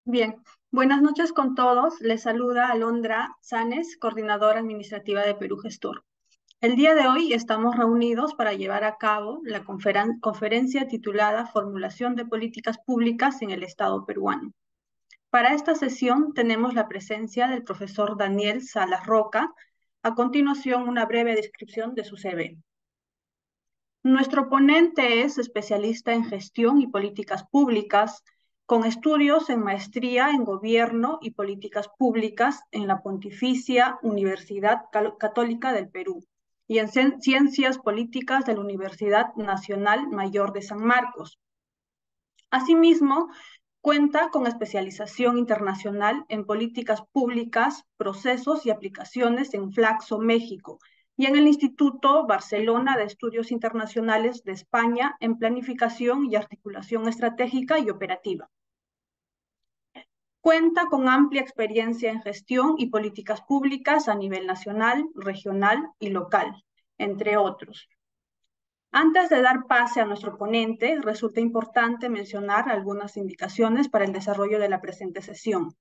Bien, buenas noches con todos. Les saluda Alondra Sanes, coordinadora administrativa de Perú Gestor. El día de hoy estamos reunidos para llevar a cabo la conferencia titulada Formulación de Políticas Públicas en el Estado peruano. Para esta sesión tenemos la presencia del profesor Daniel Salas Roca. A continuación, una breve descripción de su CV. Nuestro ponente es especialista en gestión y políticas públicas, con estudios en maestría en gobierno y políticas públicas en la Pontificia Universidad Católica del Perú y en ciencias políticas de la Universidad Nacional Mayor de San Marcos. Asimismo, cuenta con especialización internacional en políticas públicas, procesos y aplicaciones en Flaxo, México, y en el Instituto Barcelona de Estudios Internacionales de España en planificación y articulación estratégica y operativa. Cuenta con amplia experiencia en gestión y políticas públicas a nivel nacional, regional y local, entre otros. Antes de dar pase a nuestro ponente, resulta importante mencionar algunas indicaciones para el desarrollo de la presente sesión.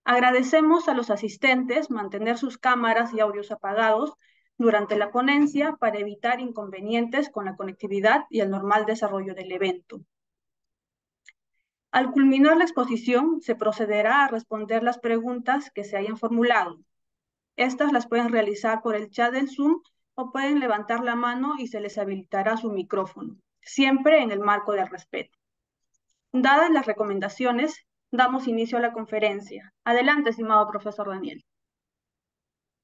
Agradecemos a los asistentes mantener sus cámaras y audios apagados durante la ponencia para evitar inconvenientes con la conectividad y el normal desarrollo del evento. Al culminar la exposición, se procederá a responder las preguntas que se hayan formulado. Estas las pueden realizar por el chat del Zoom o pueden levantar la mano y se les habilitará su micrófono, siempre en el marco del respeto. Dadas las recomendaciones, damos inicio a la conferencia. Adelante, estimado profesor Daniel.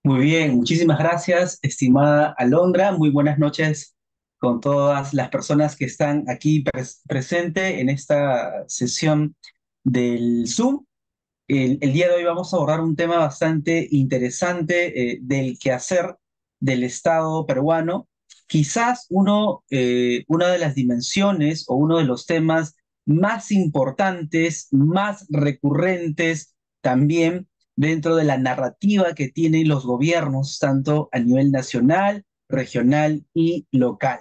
Muy bien, muchísimas gracias, estimada Alondra. Muy buenas noches con todas las personas que están aquí presentes en esta sesión del Zoom. El día de hoy vamos a abordar un tema bastante interesante del quehacer del Estado peruano. Quizás una de las dimensiones o uno de los temas más importantes, más recurrentes también dentro de la narrativa que tienen los gobiernos, tanto a nivel nacional, regional y local.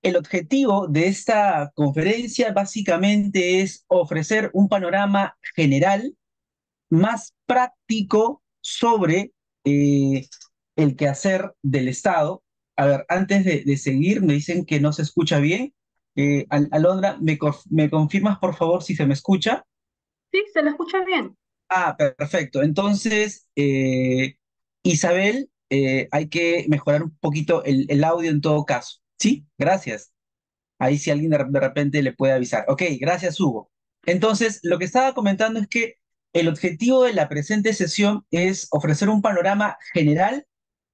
El objetivo de esta conferencia básicamente es ofrecer un panorama general más práctico sobre eh, el quehacer del Estado. A ver, antes de seguir, me dicen que no se escucha bien. Alondra, ¿me confirmas por favor si se me escucha? Sí, se le escucha bien. Ah, perfecto. Entonces, Isabel, hay que mejorar un poquito el audio en todo caso. ¿Sí? Gracias. Ahí si alguien de repente le puede avisar. Ok, gracias, Hugo. Entonces, lo que estaba comentando es que el objetivo de la presente sesión es ofrecer un panorama general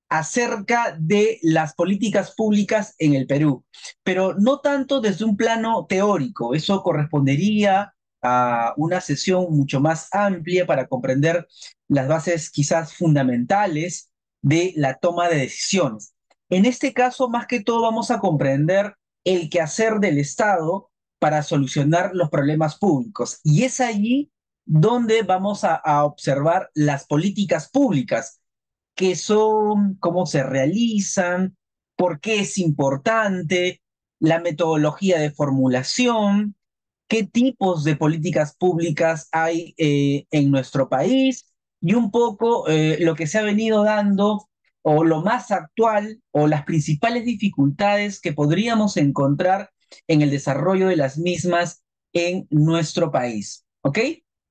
acerca de las políticas públicas en el Perú, pero no tanto desde un plano teórico. Eso correspondería a una sesión mucho más amplia para comprender las bases quizás fundamentales de la toma de decisiones. En este caso, más que todo, vamos a comprender el quehacer del Estado para solucionar los problemas públicos. Y es allí donde vamos a observar las políticas públicas, qué son, cómo se realizan, por qué es importante, la metodología de formulación, qué tipos de políticas públicas hay en nuestro país y un poco lo que se ha venido dando o lo más actual o las principales dificultades que podríamos encontrar en el desarrollo de las mismas en nuestro país. ¿Ok?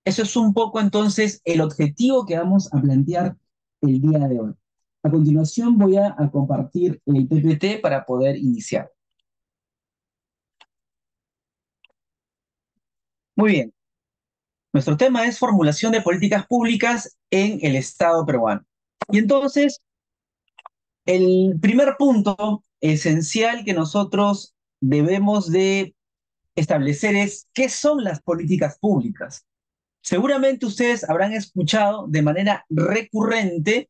Eso es un poco entonces el objetivo que vamos a plantear el día de hoy. A continuación voy a compartir el PPT para poder iniciar. Muy bien. Nuestro tema es formulación de políticas públicas en el Estado peruano. Y entonces, el primer punto esencial que nosotros debemos de establecer es qué son las políticas públicas. Seguramente ustedes habrán escuchado de manera recurrente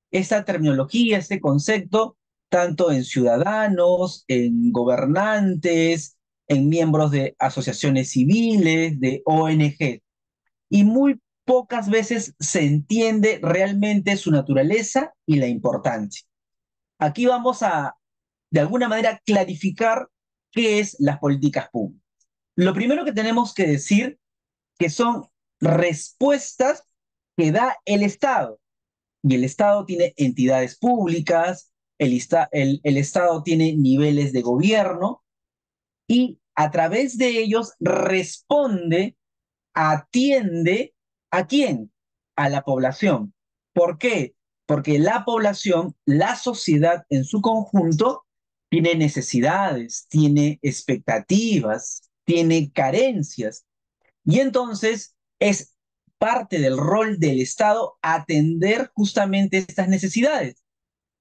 esta terminología, este concepto, tanto en ciudadanos, en gobernantes, en miembros de asociaciones civiles, de ONG, y muy pocas veces se entiende realmente su naturaleza y la importancia. Aquí vamos a, de alguna manera, clarificar qué es las políticas públicas. Lo primero que tenemos que decir que son respuestas que da el Estado. Y el Estado tiene entidades públicas, el Estado tiene niveles de gobierno y a través de ellos responde, atiende ¿a quién? A la población. ¿Por qué? Porque la población, la sociedad en su conjunto, tiene necesidades, tiene expectativas, tiene carencias. Y entonces es parte del rol del Estado atender justamente estas necesidades.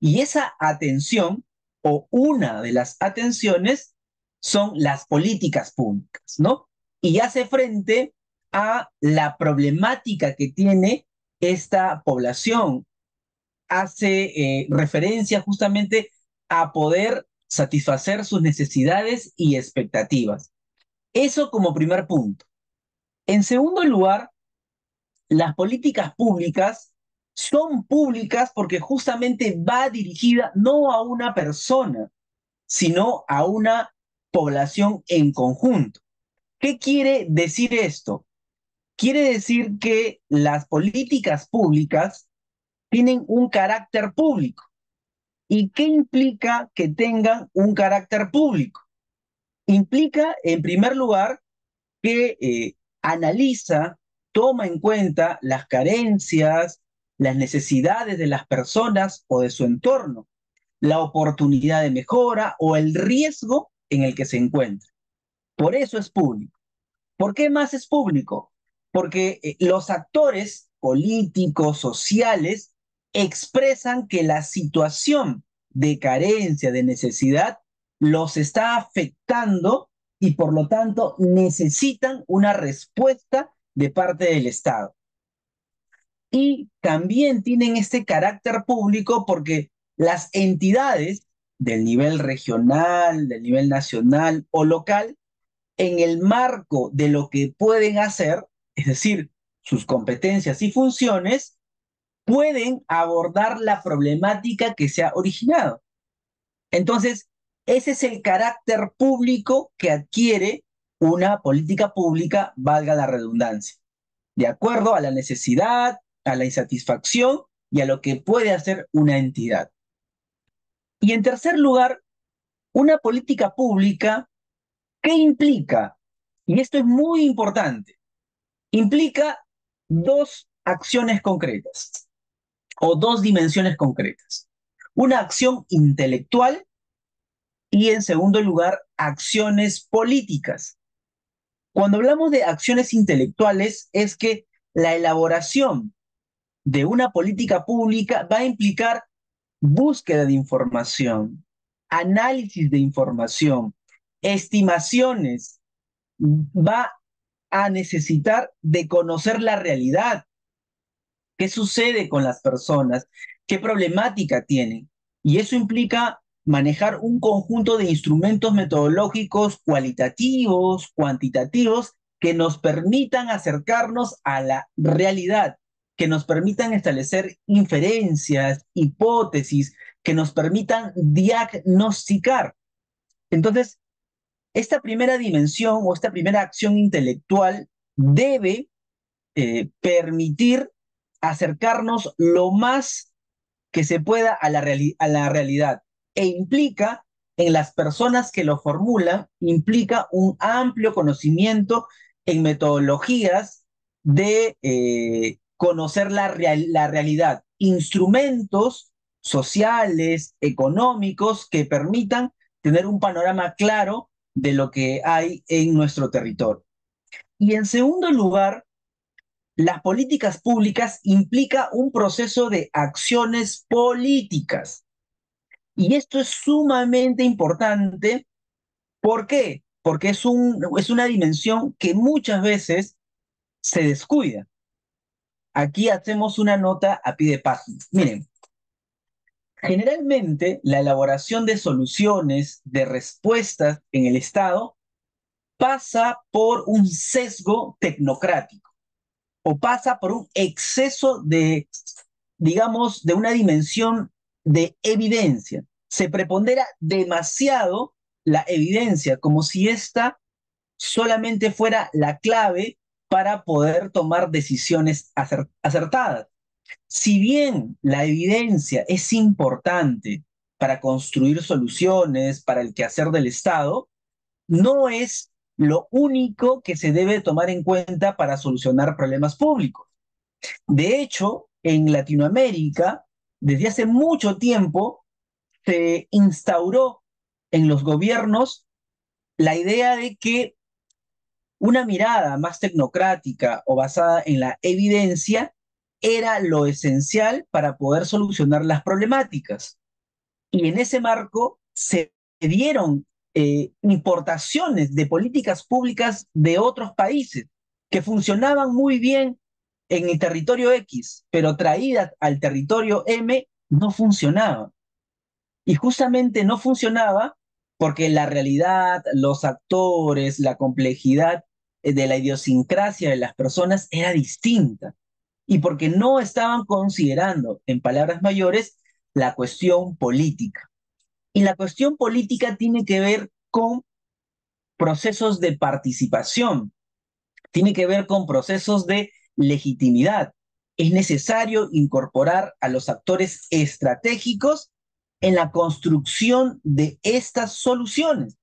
Y esa atención, o una de las atenciones, son las políticas públicas, ¿no? Y hace frente a la problemática que tiene esta población. Hace referencia justamente a poder satisfacer sus necesidades y expectativas. Eso como primer punto. En segundo lugar, las políticas públicas son públicas porque justamente va dirigida no a una persona, sino a una población en conjunto. ¿Qué quiere decir esto? Quiere decir que las políticas públicas tienen un carácter público. ¿Y qué implica que tengan un carácter público? Implica, en primer lugar, que analiza, toma en cuenta las carencias, las necesidades de las personas o de su entorno, la oportunidad de mejora o el riesgo en el que se encuentra. Por eso es público. ¿Por qué más es público? Porque los actores políticos, sociales, expresan que la situación de carencia, de necesidad, los está afectando y por lo tanto necesitan una respuesta de parte del Estado. Y también tienen este carácter público porque las entidades del nivel regional, del nivel nacional o local, en el marco de lo que pueden hacer, es decir, sus competencias y funciones, pueden abordar la problemática que se ha originado. Entonces, ese es el carácter público que adquiere una política pública, valga la redundancia, de acuerdo a la necesidad, a la insatisfacción y a lo que puede hacer una entidad. Y en tercer lugar, una política pública, ¿qué implica? Y esto es muy importante. Implica dos acciones concretas o dos dimensiones concretas. Una acción intelectual y, en segundo lugar, acciones políticas. Cuando hablamos de acciones intelectuales es que la elaboración de una política pública va a implicar búsqueda de información, análisis de información, estimaciones, va a necesitar de conocer la realidad, qué sucede con las personas, qué problemática tienen. Y eso implica manejar un conjunto de instrumentos metodológicos cualitativos, cuantitativos, que nos permitan acercarnos a la realidad, que nos permitan establecer inferencias, hipótesis, que nos permitan diagnosticar. Entonces, esta primera dimensión o esta primera acción intelectual debe permitir acercarnos lo más que se pueda a a la realidad e implica en las personas que lo formulan, implica un amplio conocimiento en metodologías de conocer la realidad, instrumentos sociales, económicos que permitan tener un panorama claro de lo que hay en nuestro territorio. Y en segundo lugar, las políticas públicas implica un proceso de acciones políticas. Y esto es sumamente importante. ¿Por qué? Porque es una dimensión que muchas veces se descuida. Aquí hacemos una nota a pie de página. Miren, generalmente la elaboración de soluciones, de respuestas en el Estado pasa por un sesgo tecnocrático o pasa por un exceso de, digamos, de una dimensión de evidencia. Se prepondera demasiado la evidencia, como si esta solamente fuera la clave para poder tomar decisiones acertadas. Si bien la evidencia es importante para construir soluciones para el quehacer del Estado, no es lo único que se debe tomar en cuenta para solucionar problemas públicos. De hecho, en Latinoamérica, desde hace mucho tiempo, se instauró en los gobiernos la idea de que una mirada más tecnocrática o basada en la evidencia era lo esencial para poder solucionar las problemáticas. Y en ese marco se dieron importaciones de políticas públicas de otros países que funcionaban muy bien en el territorio X, pero traídas al territorio M no funcionaban. Y justamente no funcionaba porque la realidad, los actores, la complejidad de la idiosincrasia de las personas era distinta. Y porque no estaban considerando, en palabras mayores, la cuestión política. Y la cuestión política tiene que ver con procesos de participación, tiene que ver con procesos de legitimidad. Es necesario incorporar a los actores estratégicos en la construcción de estas soluciones.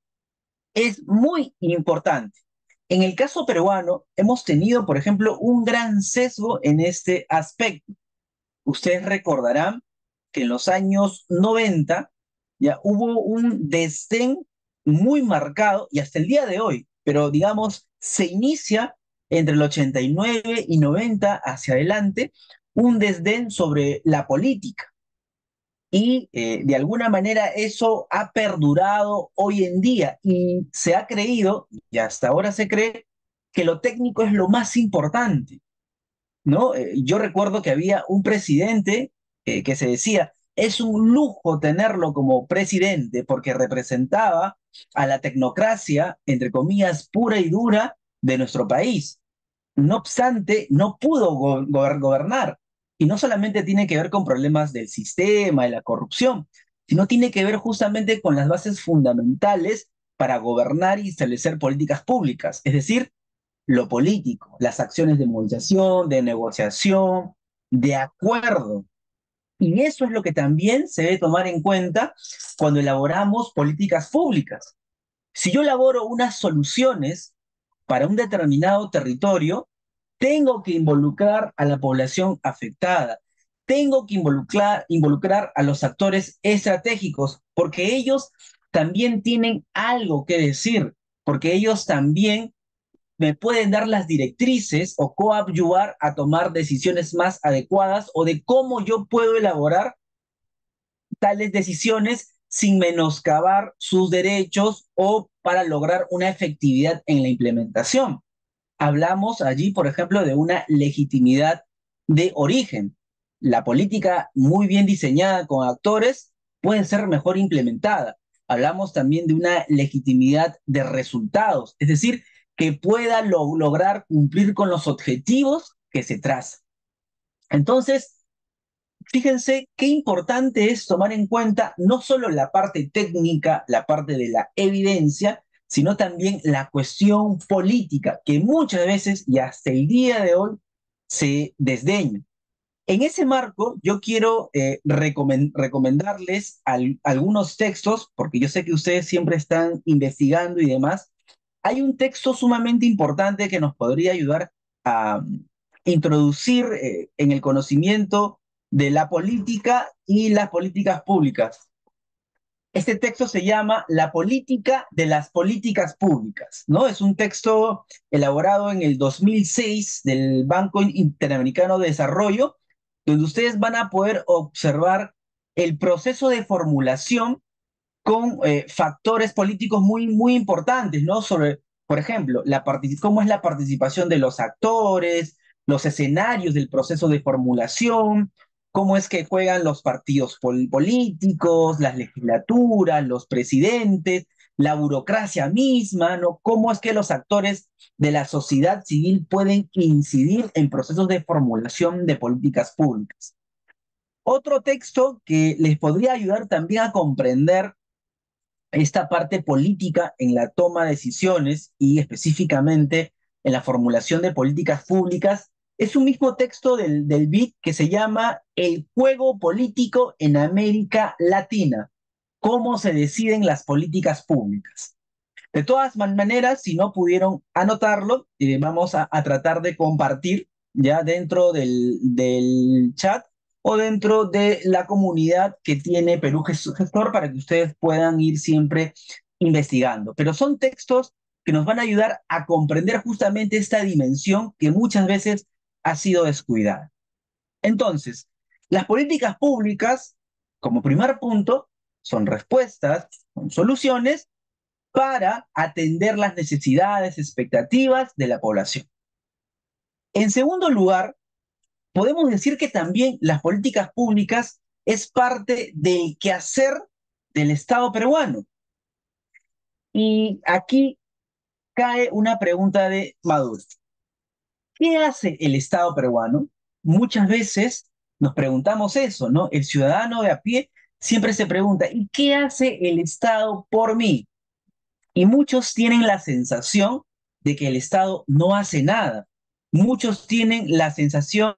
Es muy importante. En el caso peruano, hemos tenido, por ejemplo, un gran sesgo en este aspecto. Ustedes recordarán que en los años 90 ya hubo un desdén muy marcado y hasta el día de hoy, pero digamos, se inicia entre el 89 y 90 hacia adelante un desdén sobre la política. Y de alguna manera eso ha perdurado hoy en día y se ha creído, y hasta ahora se cree, que lo técnico es lo más importante, ¿no? Yo recuerdo que había un presidente que se decía, es un lujo tenerlo como presidente porque representaba a la tecnocracia, entre comillas, pura y dura de nuestro país. No obstante, no pudo gobernar. Y no solamente tiene que ver con problemas del sistema, de la corrupción, sino tiene que ver justamente con las bases fundamentales para gobernar y establecer políticas públicas. Es decir, lo político, las acciones de movilización, de negociación, de acuerdo. Y eso es lo que también se debe tomar en cuenta cuando elaboramos políticas públicas. Si yo elaboro unas soluciones para un determinado territorio, tengo que involucrar a la población afectada, tengo que involucrar a los actores estratégicos, porque ellos también tienen algo que decir, porque ellos también me pueden dar las directrices o coadyuvar a tomar decisiones más adecuadas o de cómo yo puedo elaborar tales decisiones sin menoscabar sus derechos o para lograr una efectividad en la implementación. Hablamos allí, por ejemplo, de una legitimidad de origen. La política muy bien diseñada con actores puede ser mejor implementada. Hablamos también de una legitimidad de resultados, es decir, que pueda lograr cumplir con los objetivos que se trazan. Entonces, fíjense qué importante es tomar en cuenta no solo la parte técnica, la parte de la evidencia, sino también la cuestión política, que muchas veces y hasta el día de hoy se desdeña. En ese marco, yo quiero recomendarles algunos textos, porque yo sé que ustedes siempre están investigando y demás. Hay un texto sumamente importante que nos podría ayudar a introducir en el conocimiento de la política y las políticas públicas. Este texto se llama La política de las políticas públicas, ¿no? Es un texto elaborado en el 2006 del Banco Interamericano de Desarrollo, donde ustedes van a poder observar el proceso de formulación con factores políticos muy, muy importantes, ¿no? Sobre, por ejemplo, cómo es la participación de los actores, los escenarios del proceso de formulación, cómo es que juegan los partidos políticos, las legislaturas, los presidentes, la burocracia misma, ¿no? Cómo es que los actores de la sociedad civil pueden incidir en procesos de formulación de políticas públicas. Otro texto que les podría ayudar también a comprender esta parte política en la toma de decisiones y específicamente en la formulación de políticas públicas, es un mismo texto del BID que se llama El juego político en América Latina, cómo se deciden las políticas públicas. De todas maneras, si no pudieron anotarlo, vamos a tratar de compartir ya dentro del chat o dentro de la comunidad que tiene Perú Gestor para que ustedes puedan ir siempre investigando. Pero son textos que nos van a ayudar a comprender justamente esta dimensión que muchas veces ha sido descuidada. Entonces, las políticas públicas, como primer punto, son respuestas, son soluciones para atender las necesidades, expectativas de la población. En segundo lugar, podemos decir que también las políticas públicas es parte del quehacer del Estado peruano. Y aquí cae una pregunta de Maduro. ¿Qué hace el Estado peruano? Muchas veces nos preguntamos eso, ¿no? El ciudadano de a pie siempre se pregunta, ¿y qué hace el Estado por mí? Y muchos tienen la sensación de que el Estado no hace nada. Muchos tienen la sensación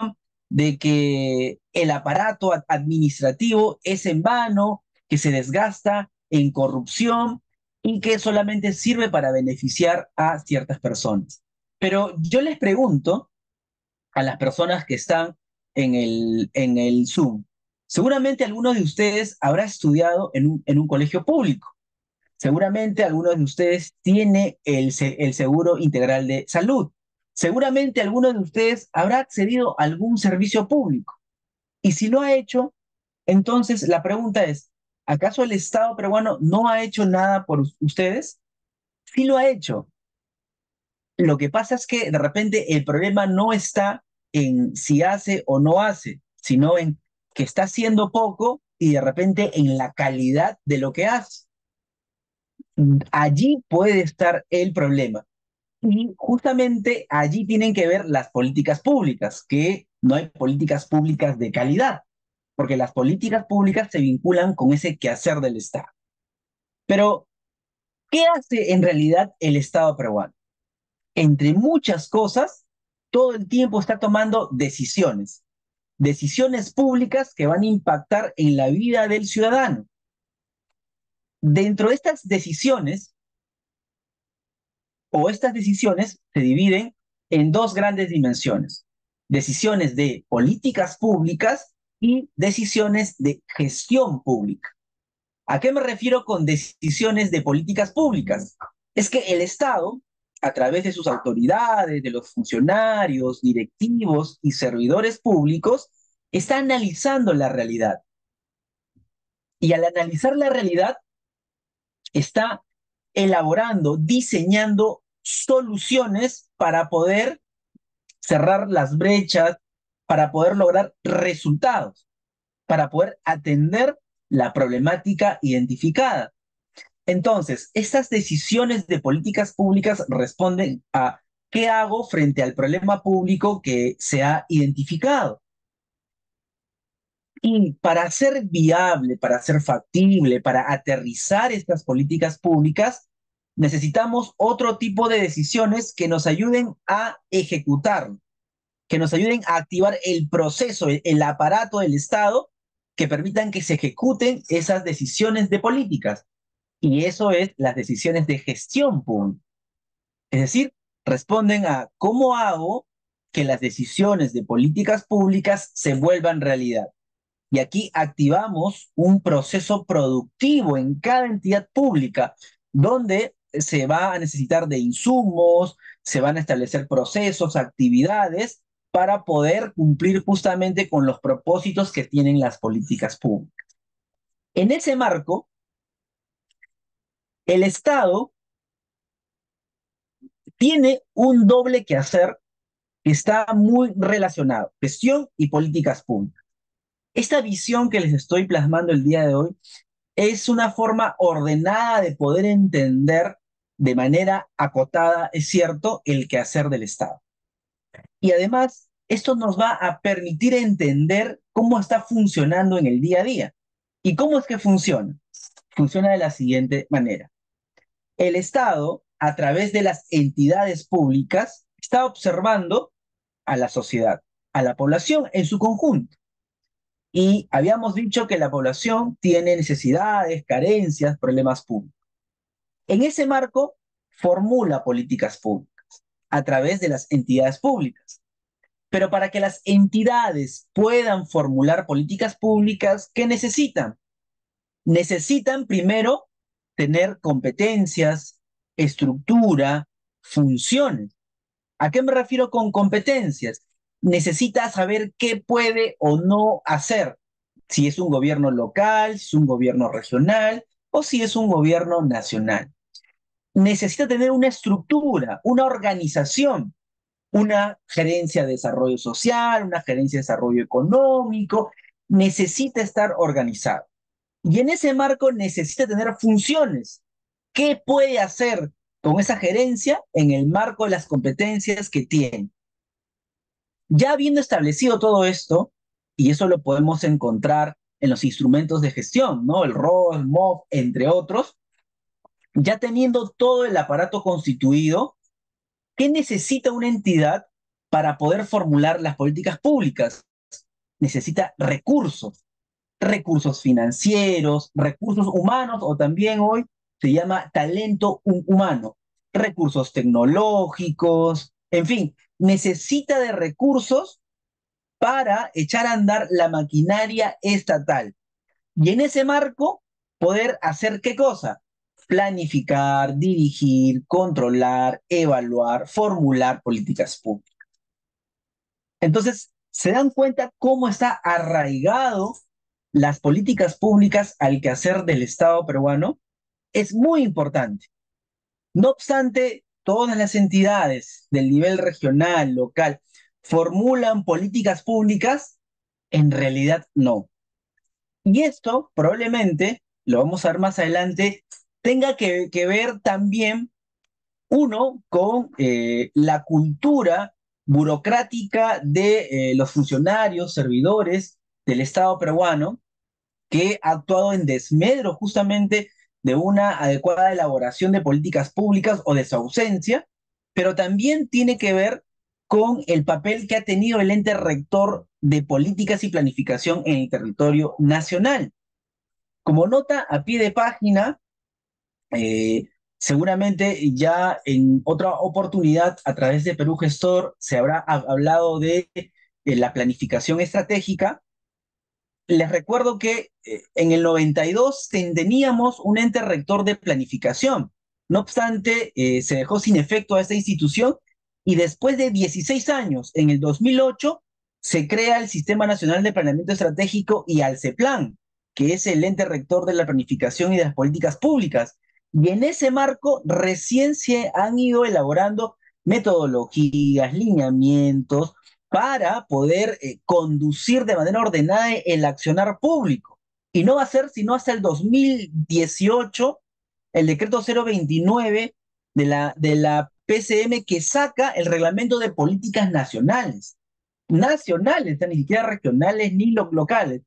de que el aparato administrativo es en vano, que se desgasta en corrupción y que solamente sirve para beneficiar a ciertas personas. Pero yo les pregunto a las personas que están en el Zoom, seguramente alguno de ustedes habrá estudiado en un colegio público. Seguramente alguno de ustedes tiene el seguro integral de salud. Seguramente alguno de ustedes habrá accedido a algún servicio público. Y si lo ha hecho, entonces la pregunta es, ¿acaso el Estado peruano no ha hecho nada por ustedes? Sí lo ha hecho. Lo que pasa es que de repente el problema no está en si hace o no hace, sino en que está haciendo poco y de repente en la calidad de lo que hace. Allí puede estar el problema. Y justamente allí tienen que ver las políticas públicas, que no hay políticas públicas de calidad, porque las políticas públicas se vinculan con ese quehacer del Estado. Pero, ¿qué hace en realidad el Estado peruano? Entre muchas cosas, todo el tiempo está tomando decisiones, decisiones públicas que van a impactar en la vida del ciudadano. Dentro de estas decisiones, o estas decisiones se dividen en dos grandes dimensiones: decisiones de políticas públicas y decisiones de gestión pública. ¿A qué me refiero con decisiones de políticas públicas? Es que el Estado, a través de sus autoridades, de los funcionarios, directivos y servidores públicos, está analizando la realidad. Y al analizar la realidad, está elaborando, diseñando soluciones para poder cerrar las brechas, para poder lograr resultados, para poder atender la problemática identificada. Entonces, estas decisiones de políticas públicas responden a qué hago frente al problema público que se ha identificado. Y para ser viable, para ser factible, para aterrizar estas políticas públicas, necesitamos otro tipo de decisiones que nos ayuden a ejecutar, que nos ayuden a activar el proceso, el aparato del Estado, que permitan que se ejecuten esas decisiones de políticas. Y eso es las decisiones de gestión pública. Es decir, responden a cómo hago que las decisiones de políticas públicas se vuelvan realidad. Y aquí activamos un proceso productivo en cada entidad pública, donde se va a necesitar de insumos, se van a establecer procesos, actividades para poder cumplir justamente con los propósitos que tienen las políticas públicas. En ese marco, el Estado tiene un doble quehacer que está muy relacionado: gestión y políticas públicas. Esta visión que les estoy plasmando el día de hoy es una forma ordenada de poder entender de manera acotada, es cierto, el quehacer del Estado. Y además, esto nos va a permitir entender cómo está funcionando en el día a día. ¿Y cómo es que funciona? funciona de la siguiente manera. El Estado, a través de las entidades públicas, está observando a la sociedad, a la población en su conjunto. Y habíamos dicho que la población tiene necesidades, carencias, problemas públicos. En ese marco, formula políticas públicas a través de las entidades públicas. Pero para que las entidades puedan formular políticas públicas, ¿qué necesitan? Necesitan primero tener competencias, estructura, funciones. ¿A qué me refiero con competencias? Necesita saber qué puede o no hacer, si es un gobierno local, si es un gobierno regional o si es un gobierno nacional. Necesita tener una estructura, una organización, una gerencia de desarrollo social, una gerencia de desarrollo económico, necesita estar organizado. Y en ese marco necesita tener funciones. ¿Qué puede hacer con esa gerencia en el marco de las competencias que tiene? Ya habiendo establecido todo esto, y eso lo podemos encontrar en los instrumentos de gestión, ¿no? El ROS, el MOF, entre otros, ya teniendo todo el aparato constituido, ¿qué necesita una entidad para poder formular las políticas públicas? Necesita recursos, recursos financieros, recursos humanos o también hoy se llama talento humano, recursos tecnológicos, en fin, necesita de recursos para echar a andar la maquinaria estatal. Y en ese marco, poder hacer qué cosa? Planificar, dirigir, controlar, evaluar, formular políticas públicas. Entonces, ¿se dan cuenta cómo está arraigado las políticas públicas al quehacer del Estado peruano? Es muy importante. No obstante, todas las entidades del nivel regional, local, formulan políticas públicas, en realidad no. Y esto probablemente, lo vamos a ver más adelante, tenga que ver también, uno, con la cultura burocrática de los funcionarios, servidores del Estado peruano, que ha actuado en desmedro justamente de una adecuada elaboración de políticas públicas o de su ausencia, pero también tiene que ver con el papel que ha tenido el ente rector de políticas y planificación en el territorio nacional. Como nota a pie de página, eh, seguramente ya en otra oportunidad a través de Perú Gestor se habrá hablado de la planificación estratégica. Les recuerdo que en el 92 teníamos un ente rector de planificación. No obstante, se dejó sin efecto a esta institución y después de 16 años, en el 2008, se crea el Sistema Nacional de Planeamiento Estratégico y ALCEPLAN, que es el ente rector de la planificación y de las políticas públicas. Y en ese marco recién se han ido elaborando metodologías, lineamientos, para poder conducir de manera ordenada el accionar público. Y no va a ser sino hasta el 2018 el decreto 029 de la PCM que saca el reglamento de políticas nacionales. Nacionales, ni siquiera regionales ni locales,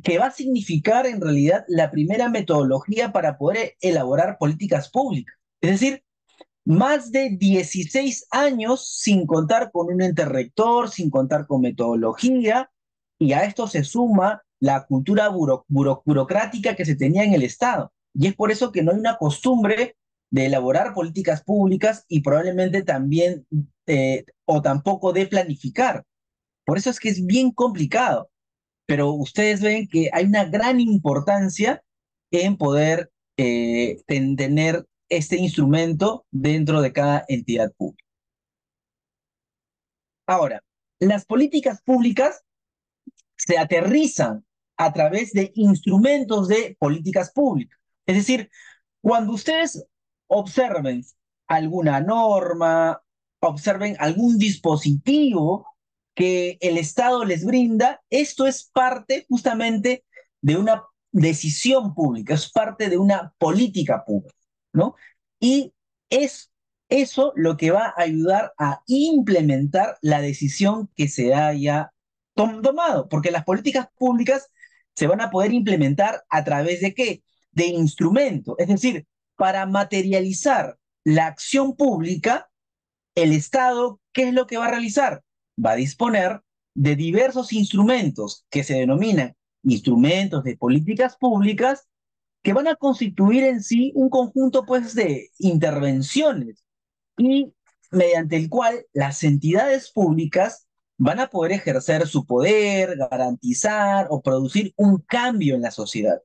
que va a significar en realidad la primera metodología para poder elaborar políticas públicas. Es decir, más de 16 años sin contar con un ente rector, sin contar con metodología, y a esto se suma la cultura burocrática que se tenía en el Estado. Y es por eso que no hay una costumbre de elaborar políticas públicas y probablemente también, o tampoco de planificar. Por eso es que es bien complicado. Pero ustedes ven que hay una gran importancia en poder tener este instrumento dentro de cada entidad pública. Ahora, las políticas públicas se aterrizan a través de instrumentos de políticas públicas. Es decir, cuando ustedes observen alguna norma, observen algún dispositivo que el Estado les brinda, esto es parte justamente de una decisión pública, es parte de una política pública, ¿no? Y es eso lo que va a ayudar a implementar la decisión que se haya tomado, porque las políticas públicas se van a poder implementar a través de qué? de instrumento. Es decir, para materializar la acción pública, el Estado, ¿qué es lo que va a realizar? Va a disponer de diversos instrumentos que se denominan instrumentos de políticas públicas que van a constituir en sí un conjunto pues de intervenciones y mediante el cual las entidades públicas van a poder ejercer su poder, garantizar o producir un cambio en la sociedad.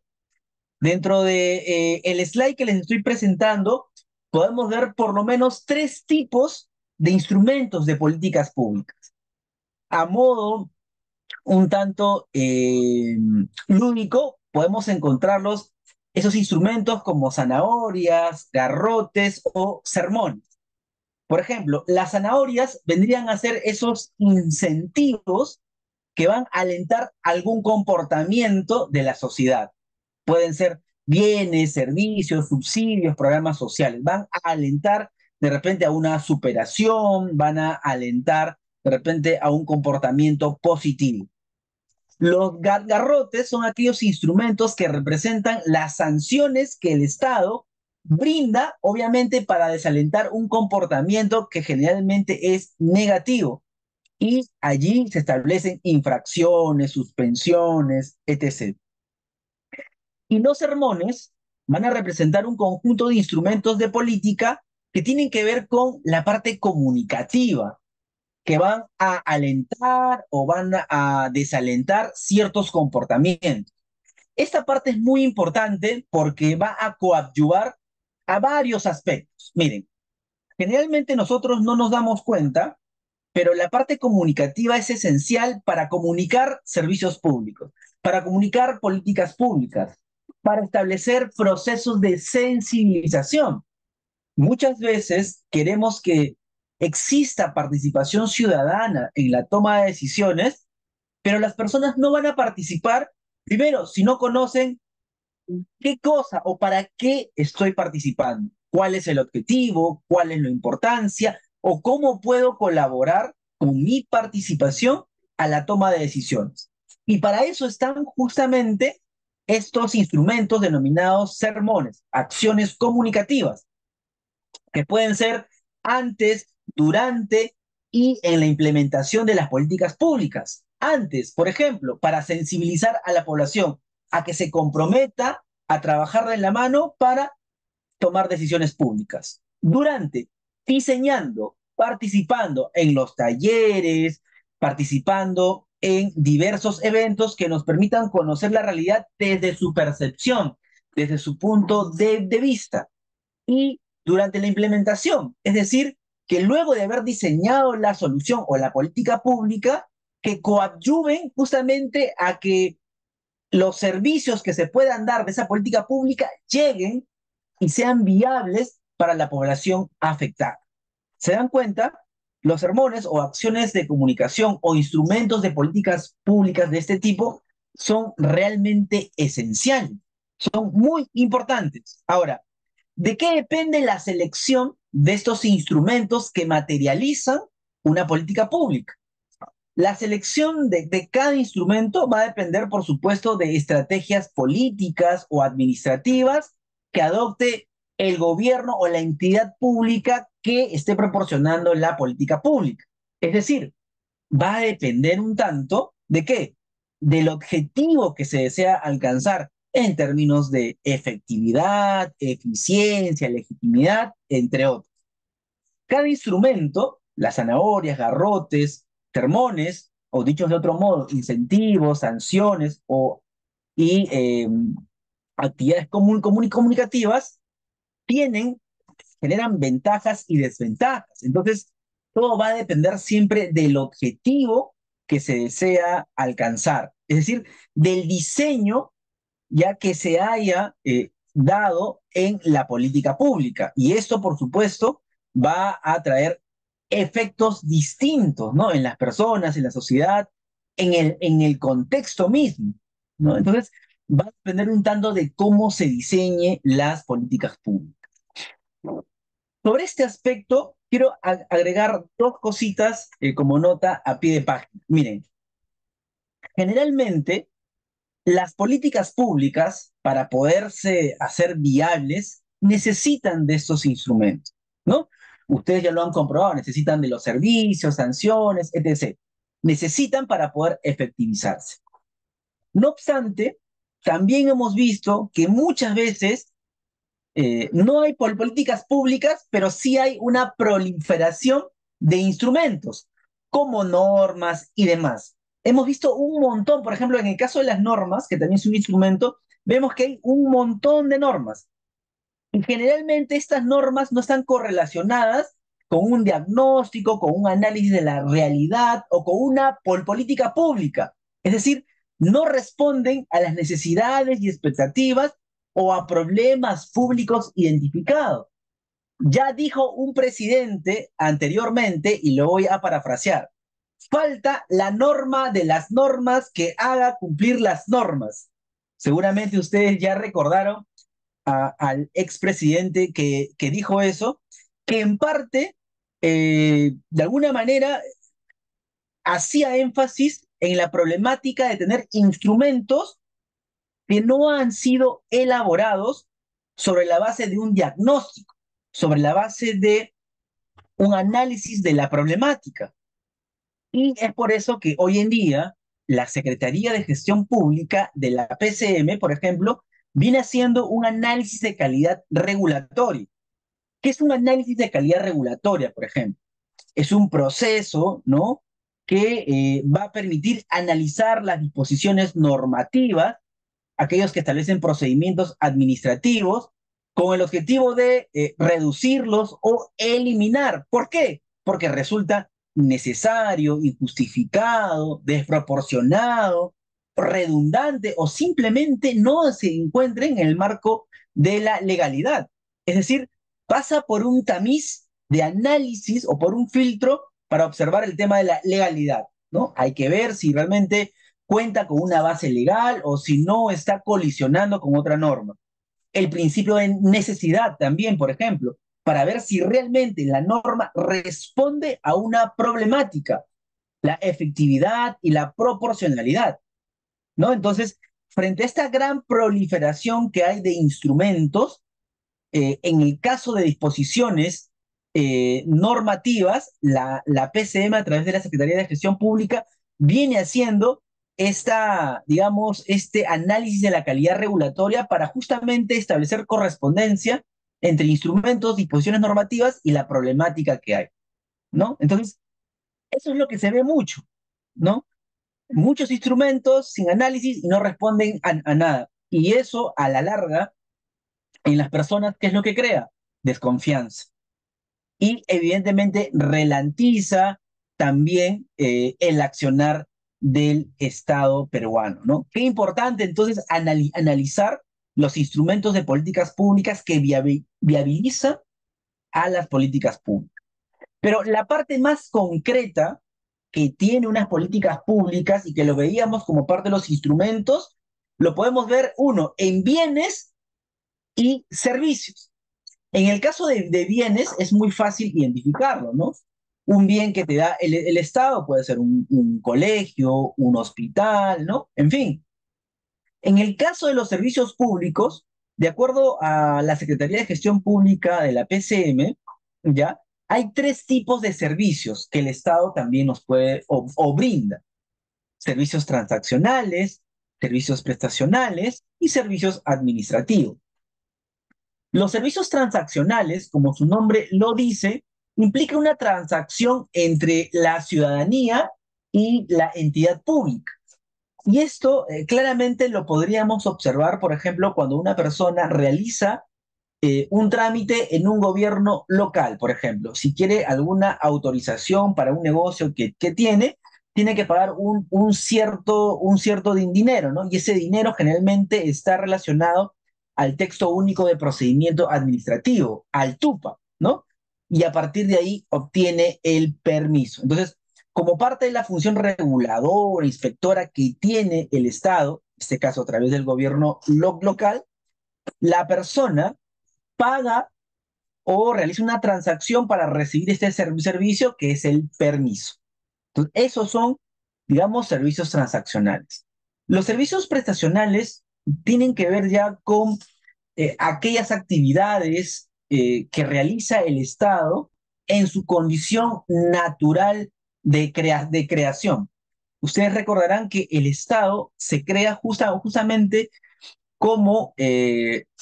Dentro de el slide que les estoy presentando, podemos ver por lo menos tres tipos de instrumentos de políticas públicas. A modo un tanto lúdico, podemos encontrarlos, esos instrumentos como zanahorias, garrotes o sermones. Por ejemplo, las zanahorias vendrían a ser esos incentivos que van a alentar algún comportamiento de la sociedad. Pueden ser bienes, servicios, subsidios, programas sociales. Van a alentar de repente a una superación, van a alentar de repente a un comportamiento positivo. Los garrotes son aquellos instrumentos que representan las sanciones que el Estado brinda, obviamente, para desalentar un comportamiento que generalmente es negativo. Y allí se establecen infracciones, suspensiones, etc. Y los sermones van a representar un conjunto de instrumentos de política que tienen que ver con la parte comunicativa, que van a alentar o van a desalentar ciertos comportamientos. Esta parte es muy importante porque va a coadyuvar a varios aspectos. Miren, generalmente nosotros no nos damos cuenta, pero la parte comunicativa es esencial para comunicar servicios públicos, para comunicar políticas públicas, para establecer procesos de sensibilización. Muchas veces queremos que exista participación ciudadana en la toma de decisiones, pero las personas no van a participar, primero, si no conocen qué cosa o para qué estoy participando, cuál es el objetivo, cuál es la importancia o cómo puedo colaborar con mi participación a la toma de decisiones. Y para eso están justamente estos instrumentos denominados sermones, acciones comunicativas, que pueden ser antes, durante y en la implementación de las políticas públicas. Antes, por ejemplo, para sensibilizar a la población a que se comprometa a trabajar de la mano para tomar decisiones públicas. Durante, diseñando, participando en los talleres, participando en diversos eventos que nos permitan conocer la realidad desde su percepción, desde su punto de vista y durante la implementación. Es decir, que luego de haber diseñado la solución o la política pública, que coadyuven justamente a que los servicios que se puedan dar de esa política pública lleguen y sean viables para la población afectada. ¿Se dan cuenta? Los sermones o acciones de comunicación o instrumentos de políticas públicas de este tipo son realmente esenciales, son muy importantes. Ahora, ¿de qué depende la selección de estos instrumentos que materializan una política pública? La selección de cada instrumento va a depender, por supuesto, de estrategias políticas o administrativas que adopte el gobierno o la entidad pública que esté proporcionando la política pública. Es decir, va a depender un tanto de qué, del objetivo que se desea alcanzar en términos de efectividad, eficiencia, legitimidad, entre otros. Cada instrumento, las zanahorias, garrotes, termones, o dichos de otro modo, incentivos, sanciones y actividades comunicativas, tienen, generan ventajas y desventajas. Entonces, todo va a depender siempre del objetivo que se desea alcanzar. Es decir, del diseño ya que se haya dado en la política pública. Y esto, por supuesto, va a traer efectos distintos, ¿no? En las personas, en la sociedad, en el contexto mismo, ¿no? Entonces, va a depender un tanto de cómo se diseñe las políticas públicas. Sobre este aspecto, quiero agregar dos cositas como nota a pie de página. Miren, generalmente las políticas públicas para poderse hacer viables, necesitan de estos instrumentos, ¿no? Ustedes ya lo han comprobado, necesitan de los servicios, sanciones, etc. Necesitan para poder efectivizarse. No obstante, también hemos visto que muchas veces no hay políticas públicas, pero sí hay una proliferación de instrumentos, como normas y demás. Hemos visto un montón, por ejemplo, en el caso de las normas, que también es un instrumento, vemos que hay un montón de normas. Y generalmente estas normas no están correlacionadas con un diagnóstico, con un análisis de la realidad o con una política pública. Es decir, no responden a las necesidades y expectativas o a problemas públicos identificados. Ya dijo un presidente anteriormente, y lo voy a parafrasear, falta la norma de las normas que haga cumplir las normas. Seguramente ustedes ya recordaron al expresidente que dijo eso, que en parte, de alguna manera, hacía énfasis en la problemática de tener instrumentos que no han sido elaborados sobre la base de un diagnóstico, sobre la base de un análisis de la problemática. Y es por eso que hoy en día la Secretaría de Gestión Pública de la PCM, por ejemplo, viene haciendo un análisis de calidad regulatoria. ¿Qué es un análisis de calidad regulatoria, por ejemplo? Es un proceso, ¿no? Que va a permitir analizar las disposiciones normativas, aquellos que establecen procedimientos administrativos, con el objetivo de reducirlos o eliminar. ¿Por qué? Porque resulta necesario, injustificado, desproporcionado, redundante o simplemente no se encuentre en el marco de la legalidad. Es decir, pasa por un tamiz de análisis o por un filtro para observar el tema de la legalidad, ¿no? Hay que ver si realmente cuenta con una base legal o si no está colisionando con otra norma. El principio de necesidad también, por ejemplo, para ver si realmente la norma responde a una problemática, la efectividad y la proporcionalidad, ¿no? Entonces, frente a esta gran proliferación que hay de instrumentos, en el caso de disposiciones normativas, la PCM a través de la Secretaría de Gestión Pública viene haciendo digamos, este análisis de la calidad regulatoria para justamente establecer correspondencia entre instrumentos, disposiciones normativas y la problemática que hay, ¿no? Entonces, eso es lo que se ve mucho, ¿no? Muchos instrumentos sin análisis y no responden a nada. Y eso, a la larga, en las personas, ¿qué es lo que crea? Desconfianza. Y evidentemente ralentiza también el accionar del Estado peruano, ¿no? Qué importante entonces analizar los instrumentos de políticas públicas que viabilizan a las políticas públicas. Pero la parte más concreta que tiene unas políticas públicas y que lo veíamos como parte de los instrumentos, lo podemos ver, uno, en bienes y servicios. En el caso de bienes es muy fácil identificarlo, ¿no? Un bien que te da el Estado puede ser un colegio, un hospital, ¿no? En fin. En el caso de los servicios públicos, de acuerdo a la Secretaría de Gestión Pública de la PCM, ¿ya? Hay tres tipos de servicios que el Estado también nos puede o brinda. Servicios transaccionales, servicios prestacionales y servicios administrativos. Los servicios transaccionales, como su nombre lo dice, implica una transacción entre la ciudadanía y la entidad pública. Y esto claramente lo podríamos observar, por ejemplo, cuando una persona realiza un trámite en un gobierno local, por ejemplo. Si quiere alguna autorización para un negocio que tiene que pagar un cierto dinero, ¿no? Y ese dinero generalmente está relacionado al texto único de procedimiento administrativo, al TUPA, ¿no? Y a partir de ahí obtiene el permiso. Entonces, como parte de la función reguladora, inspectora que tiene el Estado, en este caso a través del gobierno local, la persona paga o realiza una transacción para recibir este servicio que es el permiso. Entonces, esos son, digamos, servicios transaccionales. Los servicios prestacionales tienen que ver ya con aquellas actividades que realiza el Estado en su condición natural de creación. Ustedes recordarán que el Estado se crea justamente como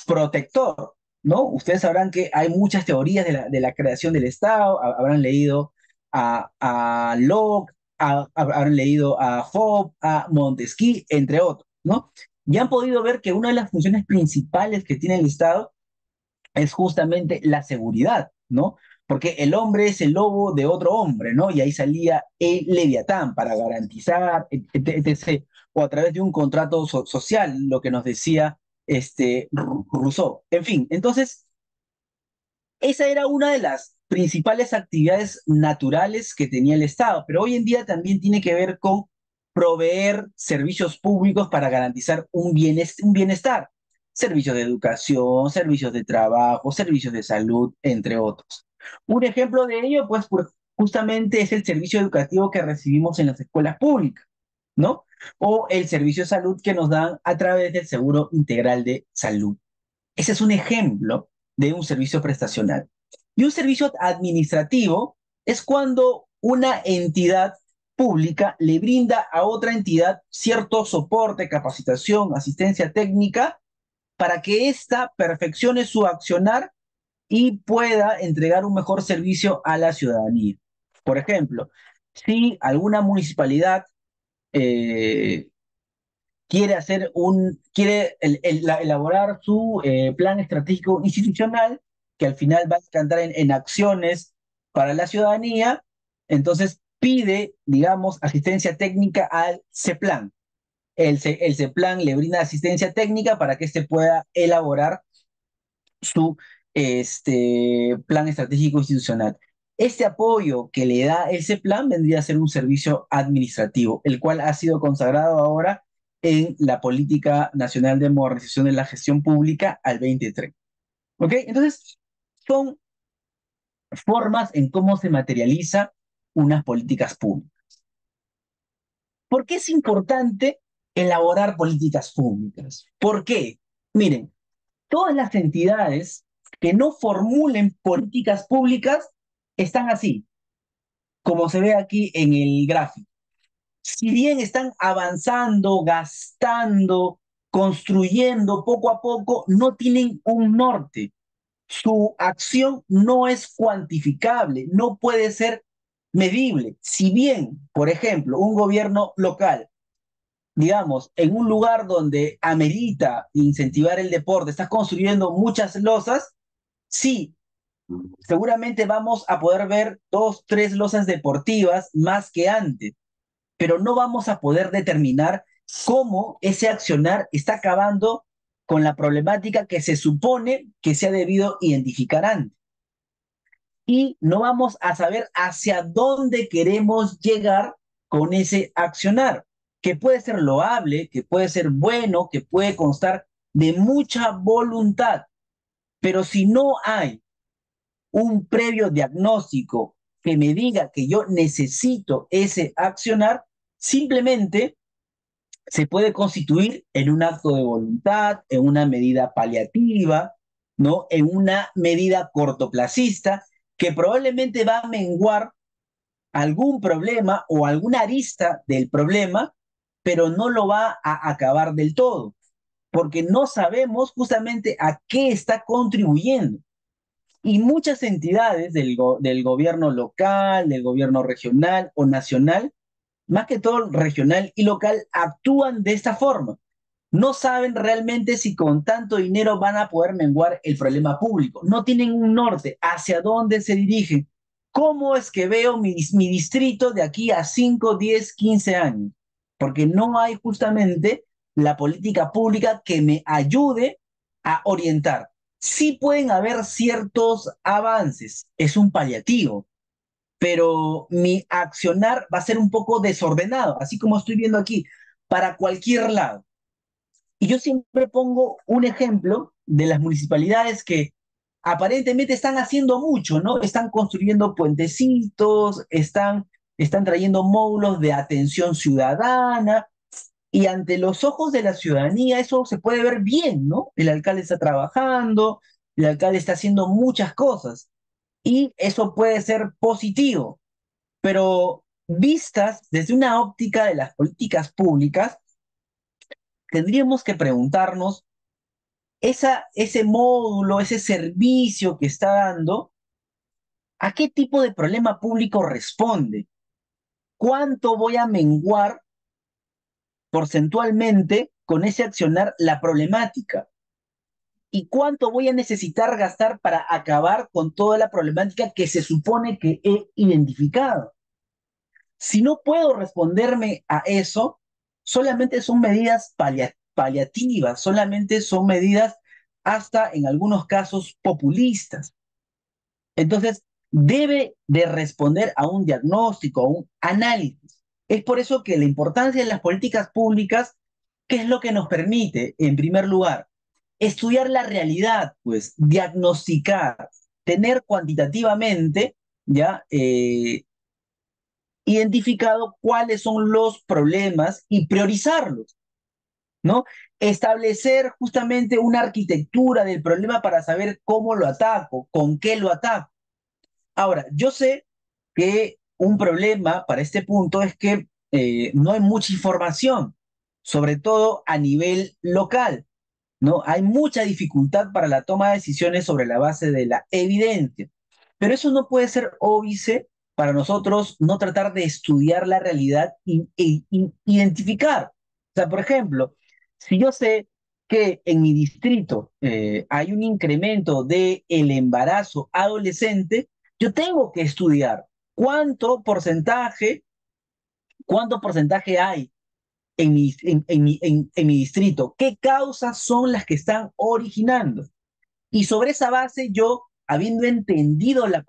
protector, ¿no? Ustedes sabrán que hay muchas teorías de la creación del Estado, habrán leído a Locke, habrán leído a Hobbes, a Montesquieu, entre otros, ¿no? Y han podido ver que una de las funciones principales que tiene el Estado es justamente la seguridad, ¿no? Porque el hombre es el lobo de otro hombre, ¿no? Y ahí salía el Leviatán para garantizar, etc. O a través de un contrato social, lo que nos decía Rousseau. En fin, entonces, esa era una de las principales actividades naturales que tenía el Estado, pero hoy en día también tiene que ver con proveer servicios públicos para garantizar un bienestar, servicios de educación, servicios de trabajo, servicios de salud, entre otros. Un ejemplo de ello, pues, justamente es el servicio educativo que recibimos en las escuelas públicas, ¿no? O el servicio de salud que nos dan a través del Seguro Integral de Salud. Ese es un ejemplo de un servicio prestacional. Y un servicio administrativo es cuando una entidad pública le brinda a otra entidad cierto soporte, capacitación, asistencia técnica para que ésta perfeccione su accionar y pueda entregar un mejor servicio a la ciudadanía. Por ejemplo, si alguna municipalidad eh, quiere elaborar su plan estratégico institucional, que al final va a decantar en acciones para la ciudadanía, entonces pide, digamos, asistencia técnica al CEPLAN. El CEPLAN le brinda asistencia técnica para que éste pueda elaborar su plan estratégico institucional. Este apoyo que le da ese plan vendría a ser un servicio administrativo, el cual ha sido consagrado ahora en la Política Nacional de Modernización de la Gestión Pública al 2030. ¿Ok? Entonces, son formas en cómo se materializa unas políticas públicas. ¿Por qué es importante elaborar políticas públicas? ¿Por qué? Miren, todas las entidades que no formulen políticas públicas están así, como se ve aquí en el gráfico. Si bien están avanzando, gastando, construyendo poco a poco, no tienen un norte. Su acción no es cuantificable, no puede ser medible. Si bien, por ejemplo, un gobierno local, digamos, en un lugar donde amerita incentivar el deporte, está construyendo muchas losas, sí, seguramente vamos a poder ver dos, tres losas deportivas más que antes, pero no vamos a poder determinar cómo ese accionar está acabando con la problemática que se supone que se ha debido identificar antes. Y no vamos a saber hacia dónde queremos llegar con ese accionar, que puede ser loable, que puede ser bueno, que puede constar de mucha voluntad, pero si no hay un previo diagnóstico que me diga que yo necesito ese accionar, simplemente se puede constituir en un acto de voluntad, en una medida paliativa, ¿no? En una medida cortoplacista que probablemente va a menguar algún problema o alguna arista del problema, pero no lo va a acabar del todo, porque no sabemos justamente a qué está contribuyendo. Y muchas entidades del gobierno local, del gobierno regional o nacional, más que todo regional y local, actúan de esta forma. No saben realmente si con tanto dinero van a poder menguar el problema público. No tienen un norte hacia dónde se dirigen. ¿Cómo es que veo mi distrito de aquí a 5, 10, 15 años? Porque no hay justamente la política pública que me ayude a orientar. Sí pueden haber ciertos avances, es un paliativo, pero mi accionar va a ser un poco desordenado, así como estoy viendo aquí, para cualquier lado. Y yo siempre pongo un ejemplo de las municipalidades que aparentemente están haciendo mucho, ¿no? Están construyendo puentecitos, están trayendo módulos de atención ciudadana, y ante los ojos de la ciudadanía eso se puede ver bien, ¿no? El alcalde está trabajando, el alcalde está haciendo muchas cosas y eso puede ser positivo, pero vistas desde una óptica de las políticas públicas, tendríamos que preguntarnos, ese módulo, ese servicio que está dando, ¿a qué tipo de problema público responde? ¿Cuánto voy a menguar porcentualmente con ese accionar la problemática? ¿Y cuánto voy a necesitar gastar para acabar con toda la problemática que se supone que he identificado? Si no puedo responderme a eso, solamente son medidas paliativas, solamente son medidas hasta en algunos casos populistas. Entonces, debe de responder a un diagnóstico, a un análisis. Es por eso que la importancia de las políticas públicas, ¿qué es lo que nos permite, en primer lugar? Estudiar la realidad, pues, diagnosticar, tener cuantitativamente, ya, identificado cuáles son los problemas y priorizarlos, ¿no? Establecer justamente una arquitectura del problema para saber cómo lo ataco, con qué lo ataco. Ahora, yo sé que un problema para este punto es que no hay mucha información, sobre todo a nivel local, ¿no? Hay mucha dificultad para la toma de decisiones sobre la base de la evidencia, pero eso no puede ser óbice para nosotros no tratar de estudiar la realidad e identificar. O sea, por ejemplo, si yo sé que en mi distrito hay un incremento de el embarazo adolescente, yo tengo que estudiar cuánto porcentaje, cuánto porcentaje hay en mi distrito, qué causas son las que están originando. Y sobre esa base, yo, habiendo entendido la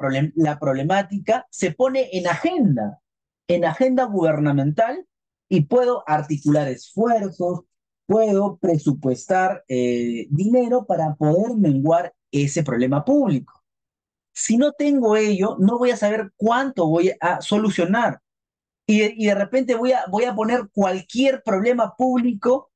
problemática, se pone en agenda gubernamental, y puedo articular esfuerzos, puedo presupuestar dinero para poder menguar ese problema público. Si no tengo ello, no voy a saber cuánto voy a solucionar. Y de repente voy a poner cualquier problema público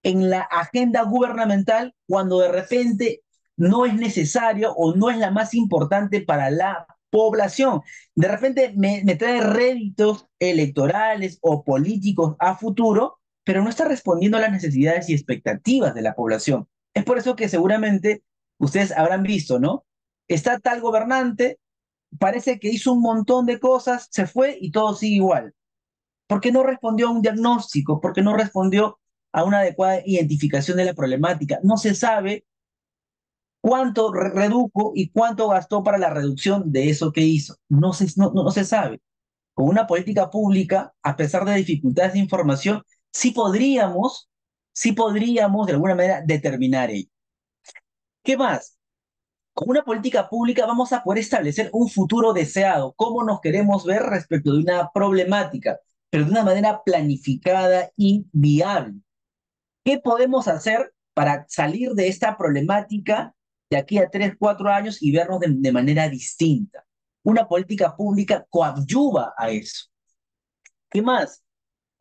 en la agenda gubernamental cuando de repente no es necesario o no es la más importante para la población. De repente me trae réditos electorales o políticos a futuro, pero no está respondiendo a las necesidades y expectativas de la población. Es por eso que seguramente ustedes habrán visto, ¿no? Está tal gobernante, parece que hizo un montón de cosas, se fue y todo sigue igual. Porque no respondió a un diagnóstico, porque no respondió a una adecuada identificación de la problemática. No se sabe cuánto redujo y cuánto gastó para la reducción de eso que hizo. No se sabe. Con una política pública, a pesar de dificultades de información, sí podríamos de alguna manera determinar ello. ¿Qué más? Con una política pública vamos a poder establecer un futuro deseado, cómo nos queremos ver respecto de una problemática, pero de una manera planificada y viable. ¿Qué podemos hacer para salir de esta problemática de aquí a 3, 4 años y vernos de manera distinta? Una política pública coadyuva a eso. ¿Qué más?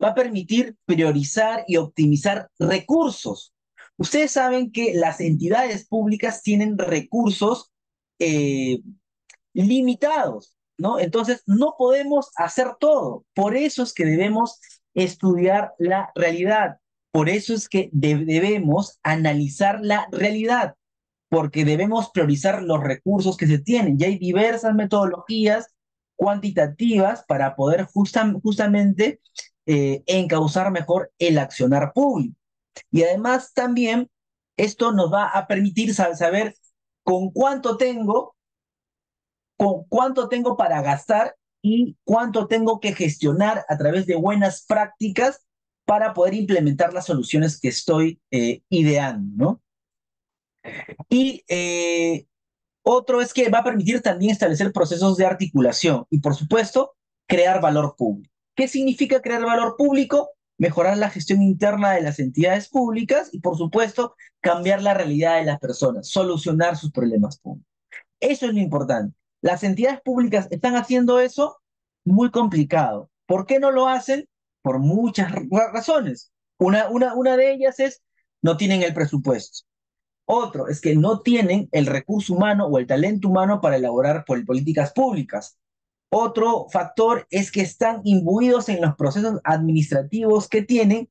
Va a permitir priorizar y optimizar recursos. Ustedes saben que las entidades públicas tienen recursos eh, limitados, ¿no? Entonces, no podemos hacer todo. Por eso es que debemos estudiar la realidad. Por eso es que debemos analizar la realidad, porque debemos priorizar los recursos que se tienen. Y hay diversas metodologías cuantitativas para poder justamente encauzar mejor el accionar público. Y además también esto nos va a permitir saber con cuánto tengo para gastar y cuánto tengo que gestionar a través de buenas prácticas para poder implementar las soluciones que estoy ideando, ¿no? Y otro es que va a permitir también establecer procesos de articulación y, por supuesto, crear valor público. ¿Qué significa crear valor público? Mejorar la gestión interna de las entidades públicas y, por supuesto, cambiar la realidad de las personas, solucionar sus problemas públicos. Eso es lo importante. Las entidades públicas están haciendo eso muy complicado. ¿Por qué no lo hacen? Por muchas razones. Una de ellas es no tienen el presupuesto. Otro es que no tienen el recurso humano o el talento humano para elaborar políticas públicas. Otro factor es que están imbuidos en los procesos administrativos que tienen,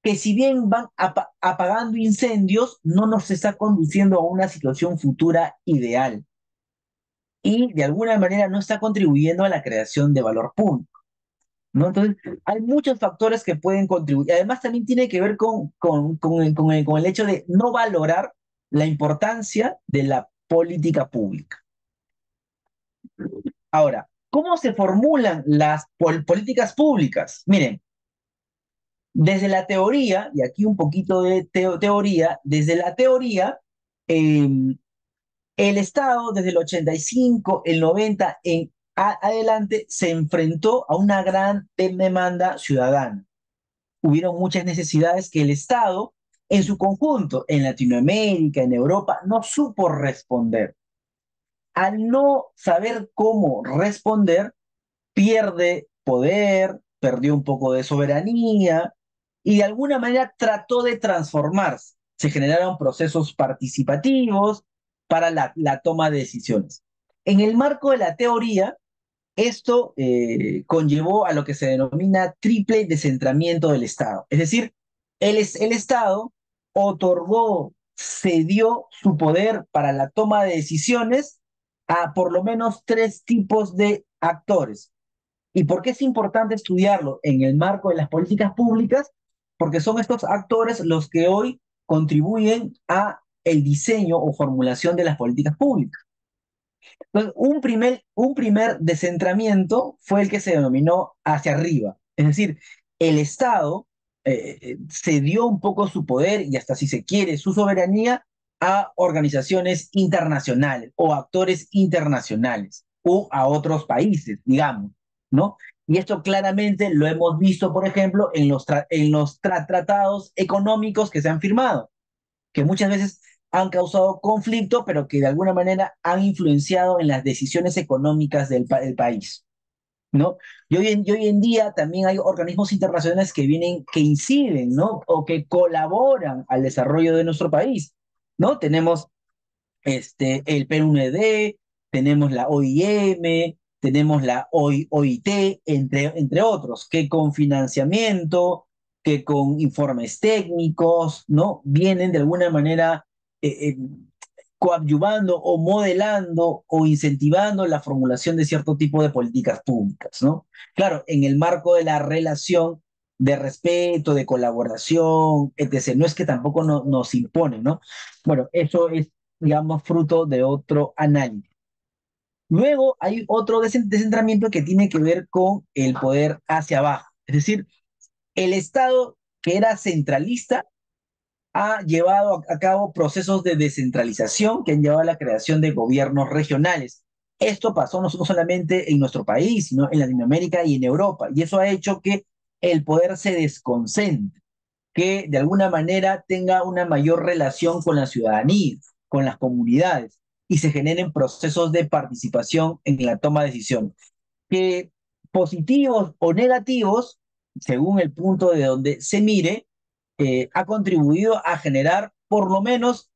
que si bien van apagando incendios, no nos está conduciendo a una situación futura ideal y de alguna manera no está contribuyendo a la creación de valor público, ¿no? Entonces, hay muchos factores que pueden contribuir. Además, también tiene que ver con el hecho de no valorar la importancia de la política pública. Ahora, ¿cómo se formulan las políticas públicas? Miren, desde la teoría, y aquí un poquito de teoría, desde la teoría, eh, el Estado desde el 85, el 90 en adelante se enfrentó a una gran demanda ciudadana. Hubieron muchas necesidades que el Estado, en su conjunto, en Latinoamérica, en Europa, no supo responder. Al no saber cómo responder, pierde poder, perdió un poco de soberanía y de alguna manera trató de transformarse. Se generaron procesos participativos para la toma de decisiones. En el marco de la teoría, esto conllevó a lo que se denomina triple descentramiento del Estado. Es decir, el Estado otorgó, cedió su poder para la toma de decisiones a por lo menos tres tipos de actores. ¿Y por qué es importante estudiarlo en el marco de las políticas públicas? Porque son estos actores los que hoy contribuyen a el diseño o formulación de las políticas públicas. Entonces, un primer descentramiento fue el que se denominó hacia arriba. Es decir, el Estado cedió un poco su poder y hasta si se quiere su soberanía a organizaciones internacionales o actores internacionales o a otros países, digamos, ¿no? Y esto claramente lo hemos visto, por ejemplo, en los tratados económicos que se han firmado, que muchas veces han causado conflicto, pero que de alguna manera han influenciado en las decisiones económicas del país, ¿no? Y hoy en día también hay organismos internacionales que vienen, que inciden, ¿no? O que colaboran al desarrollo de nuestro país, ¿no? Tenemos el PNUD, tenemos la OIM, tenemos la OIT, entre otros, que con financiamiento, que con informes técnicos, ¿no? Vienen de alguna manera eh, eh, coadyuvando o modelando o incentivando la formulación de cierto tipo de políticas públicas, ¿no? Claro, en el marco de la relación de respeto, de colaboración, etc. No es que tampoco nos imponen, ¿no? Bueno, eso es, digamos, fruto de otro análisis. Luego hay otro descentramiento que tiene que ver con el poder hacia abajo. Es decir, el Estado que era centralista ha llevado a cabo procesos de descentralización que han llevado a la creación de gobiernos regionales. Esto pasó no solamente en nuestro país, sino en Latinoamérica y en Europa. Y eso ha hecho que el poder se desconcentre, que de alguna manera tenga una mayor relación con la ciudadanía, con las comunidades, y se generen procesos de participación en la toma de decisiones, que positivos o negativos, según el punto de donde se mire, ha contribuido a generar por lo menos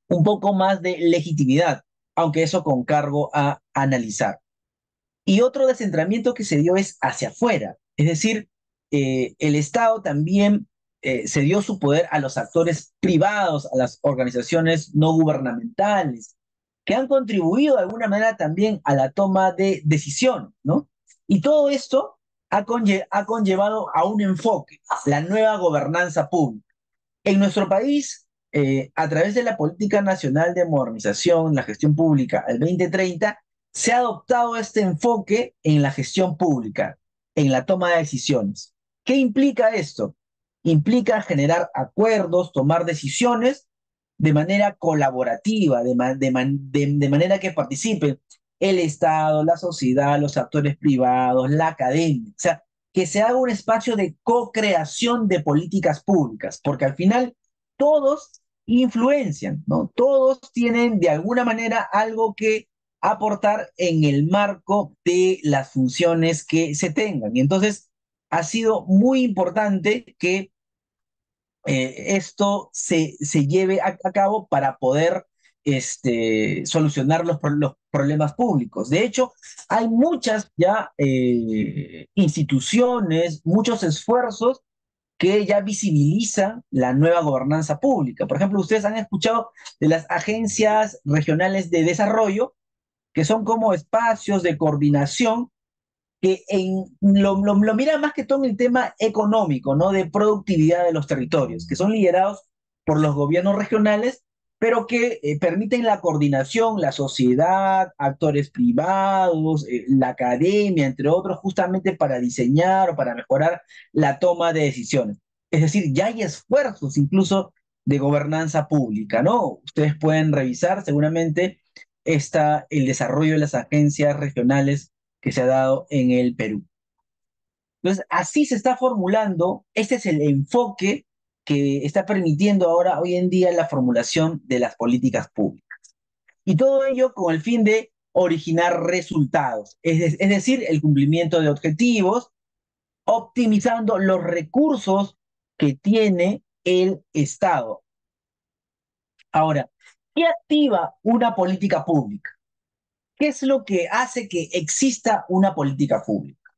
un poco más de legitimidad, aunque eso con cargo a analizar. Y otro descentramiento que se dio es hacia afuera, es decir, el Estado también se dio su poder a los actores privados, a las organizaciones no gubernamentales, que han contribuido de alguna manera también a la toma de decisiones, ¿no? Y todo esto ha conllevado a un enfoque, la nueva gobernanza pública. En nuestro país, a través de la Política Nacional de Modernización, la Gestión Pública al 2030, se ha adoptado este enfoque en la gestión pública, en la toma de decisiones. ¿Qué implica esto? Implica generar acuerdos, tomar decisiones de manera colaborativa, de manera que participen el Estado, la sociedad, los actores privados, la academia. O sea, que se haga un espacio de co-creación de políticas públicas, porque al final todos influencian, ¿no? Todos tienen de alguna manera algo que aportar en el marco de las funciones que se tengan. Y entonces ha sido muy importante que esto se lleve a cabo para poder solucionar los problemas públicos. De hecho, hay muchas ya instituciones, muchos esfuerzos que ya visibilizan la nueva gobernanza pública. Por ejemplo, ustedes han escuchado de las agencias regionales de desarrollo, que son como espacios de coordinación que lo mira más que todo en el tema económico, ¿no? De productividad de los territorios, que son liderados por los gobiernos regionales, pero que permiten la coordinación, la sociedad, actores privados, la academia, entre otros, justamente para diseñar o para mejorar la toma de decisiones. Es decir, ya hay esfuerzos incluso de gobernanza pública, ¿no? Ustedes pueden revisar, seguramente está el desarrollo de las agencias regionales que se ha dado en el Perú. Entonces, así se está formulando, este es el enfoque que está permitiendo ahora, hoy en día, la formulación de las políticas públicas. Y todo ello con el fin de originar resultados, es decir, el cumplimiento de objetivos, optimizando los recursos que tiene el Estado. Ahora, ¿qué activa una política pública? ¿Qué es lo que hace que exista una política pública?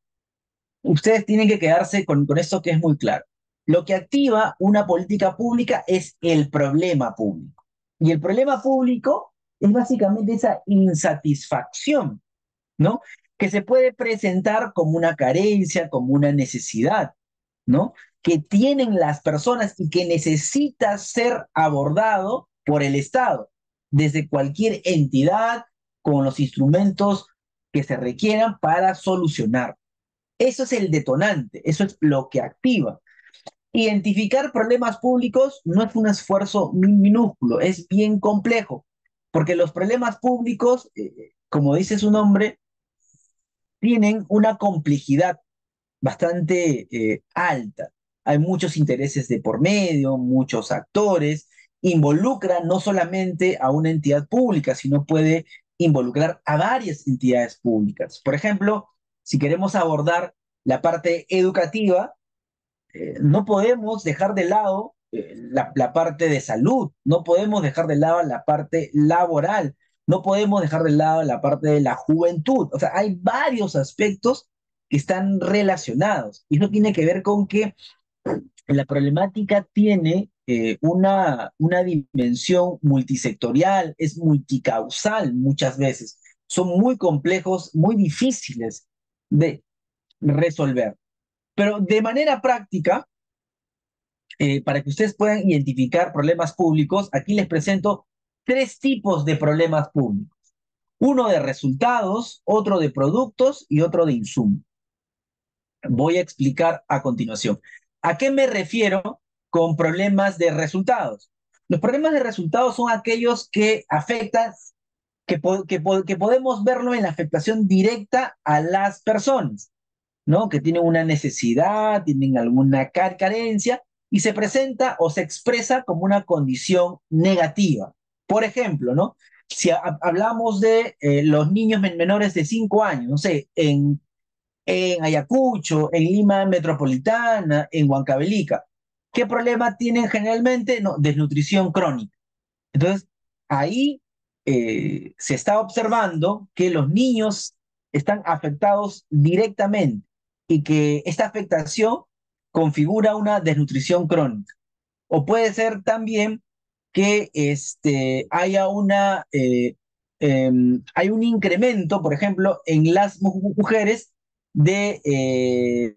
Ustedes tienen que quedarse con esto que es muy claro. Lo que activa una política pública es el problema público. Y el problema público es básicamente esa insatisfacción, ¿no? Que se puede presentar como una carencia, como una necesidad, ¿no? Que tienen las personas y que necesita ser abordado por el Estado, desde cualquier entidad, con los instrumentos que se requieran para solucionar. Eso es el detonante, eso es lo que activa. Identificar problemas públicos no es un esfuerzo minúsculo, es bien complejo, porque los problemas públicos, como dice su nombre, tienen una complejidad bastante alta. Hay muchos intereses de por medio, muchos actores, involucra no solamente a una entidad pública, sino puede involucrar a varias entidades públicas. Por ejemplo, si queremos abordar la parte educativa, no podemos dejar de lado la parte de salud, no podemos dejar de lado la parte laboral, no podemos dejar de lado la parte de la juventud. O sea, hay varios aspectos que están relacionados. Y eso tiene que ver con que la problemática tiene una dimensión multisectorial, es multicausal muchas veces. Son muy complejos, muy difíciles de resolver. Pero de manera práctica, para que ustedes puedan identificar problemas públicos, aquí les presento tres tipos de problemas públicos. Uno de resultados, otro de productos y otro de insumos. Voy a explicar a continuación. ¿A qué me refiero con problemas de resultados? Los problemas de resultados son aquellos que afectan, que podemos verlo en la afectación directa a las personas, ¿no? Que tienen una necesidad, tienen alguna carencia y se presenta o se expresa como una condición negativa. Por ejemplo, ¿no? Si hablamos de los niños menores de 5 años, no sé, en Ayacucho, en Lima Metropolitana, en Huancavelica, ¿qué problema tienen generalmente? No, desnutrición crónica. Entonces, ahí se está observando que los niños están afectados directamente y que esta afectación configura una desnutrición crónica. O puede ser también que haya hay un incremento, por ejemplo, en las mujeres de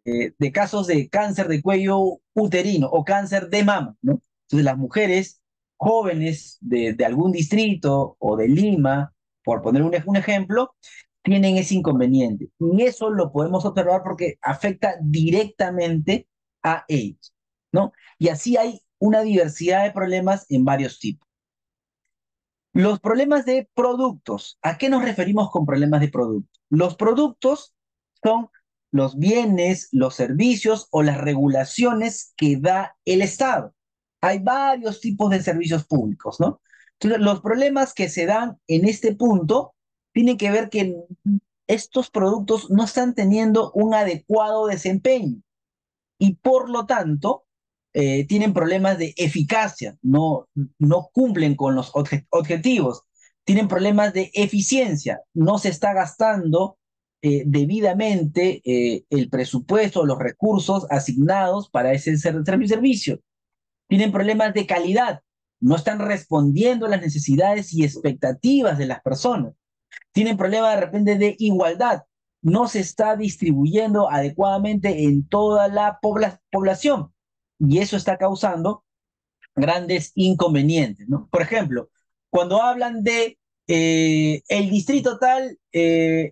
casos de cáncer de cuello uterino o cáncer de mama, ¿no? Entonces las mujeres jóvenes de algún distrito o de Lima, por poner un ejemplo, tienen ese inconveniente. Y eso lo podemos observar porque afecta directamente a ellos, ¿no? Y así hay una diversidad de problemas en varios tipos. Los problemas de productos. ¿A qué nos referimos con problemas de productos? Los productos son los bienes, los servicios o las regulaciones que da el Estado. Hay varios tipos de servicios públicos, ¿no? Entonces, los problemas que se dan en este punto tienen que ver que estos productos no están teniendo un adecuado desempeño y por lo tanto tienen problemas de eficacia, no cumplen con los objetivos, tienen problemas de eficiencia, no se está gastando debidamente el presupuesto, los recursos asignados para ese servicio. Tienen problemas de calidad, no están respondiendo a las necesidades y expectativas de las personas. Tienen problemas de repente de igualdad, no se está distribuyendo adecuadamente en toda la población y eso está causando grandes inconvenientes, ¿no? Por ejemplo, cuando hablan de el distrito tal,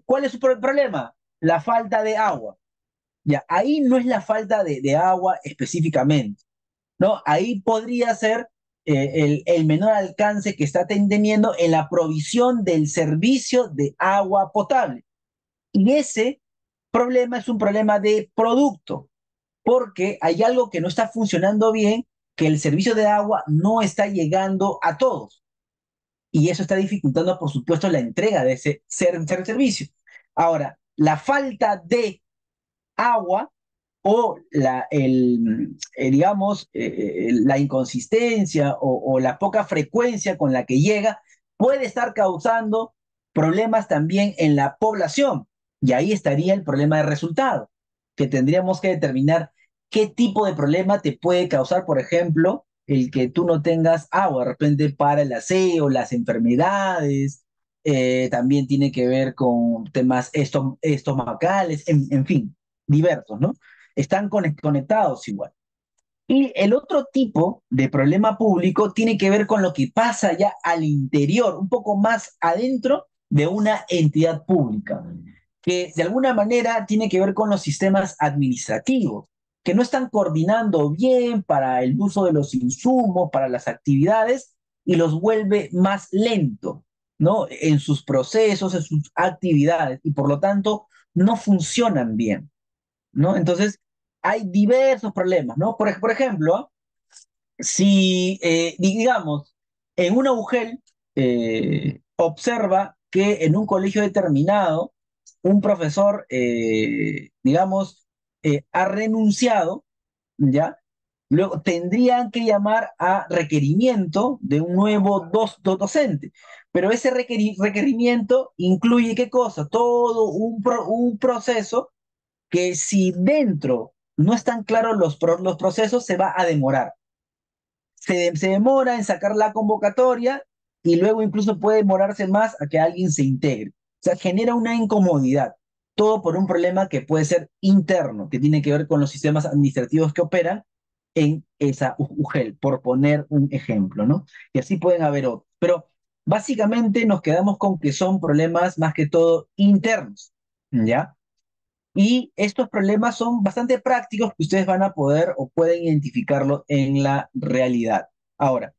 ¿cuál es su problema? La falta de agua. Ya, ahí no es la falta de agua específicamente, ¿no? Ahí podría ser el menor alcance que está teniendo en la provisión del servicio de agua potable. Y ese problema es un problema de producto, porque hay algo que no está funcionando bien, que el servicio de agua no está llegando a todos. Y eso está dificultando, por supuesto, la entrega de ese servicio. Ahora, la falta de agua o digamos, la inconsistencia o la poca frecuencia con la que llega puede estar causando problemas también en la población. Y ahí estaría el problema de resultado, que tendríamos que determinar qué tipo de problema te puede causar, por ejemplo, el que tú no tengas agua, de repente para el aseo, las enfermedades, también tiene que ver con temas estomacales, en fin, diversos, ¿no? Están conectados igual. Y el otro tipo de problema público tiene que ver con lo que pasa ya al interior, un poco más adentro de una entidad pública, que de alguna manera tiene que ver con los sistemas administrativos, que no están coordinando bien para el uso de los insumos, para las actividades, y los vuelve más lento, ¿no? En sus procesos, en sus actividades, y por lo tanto no funcionan bien. ¿No? Entonces, hay diversos problemas, ¿no? Por ejemplo, si, digamos, en una UGEL observa que en un colegio determinado un profesor, digamos, ha renunciado, ¿ya? Luego tendrían que llamar a requerimiento de un nuevo docente. Pero ese requerimiento incluye ¿qué cosa? Todo un proceso que si dentro no están claros los procesos, se va a demorar. Se demora en sacar la convocatoria y luego incluso puede demorarse más a que alguien se integre. O sea, genera una incomodidad. Todo por un problema que puede ser interno, que tiene que ver con los sistemas administrativos que operan en esa UGEL, por poner un ejemplo, ¿no? Y así pueden haber otros. Pero básicamente nos quedamos con que son problemas más que todo internos, ¿ya? Y estos problemas son bastante prácticos que ustedes van a poder o pueden identificarlo en la realidad. Ahora,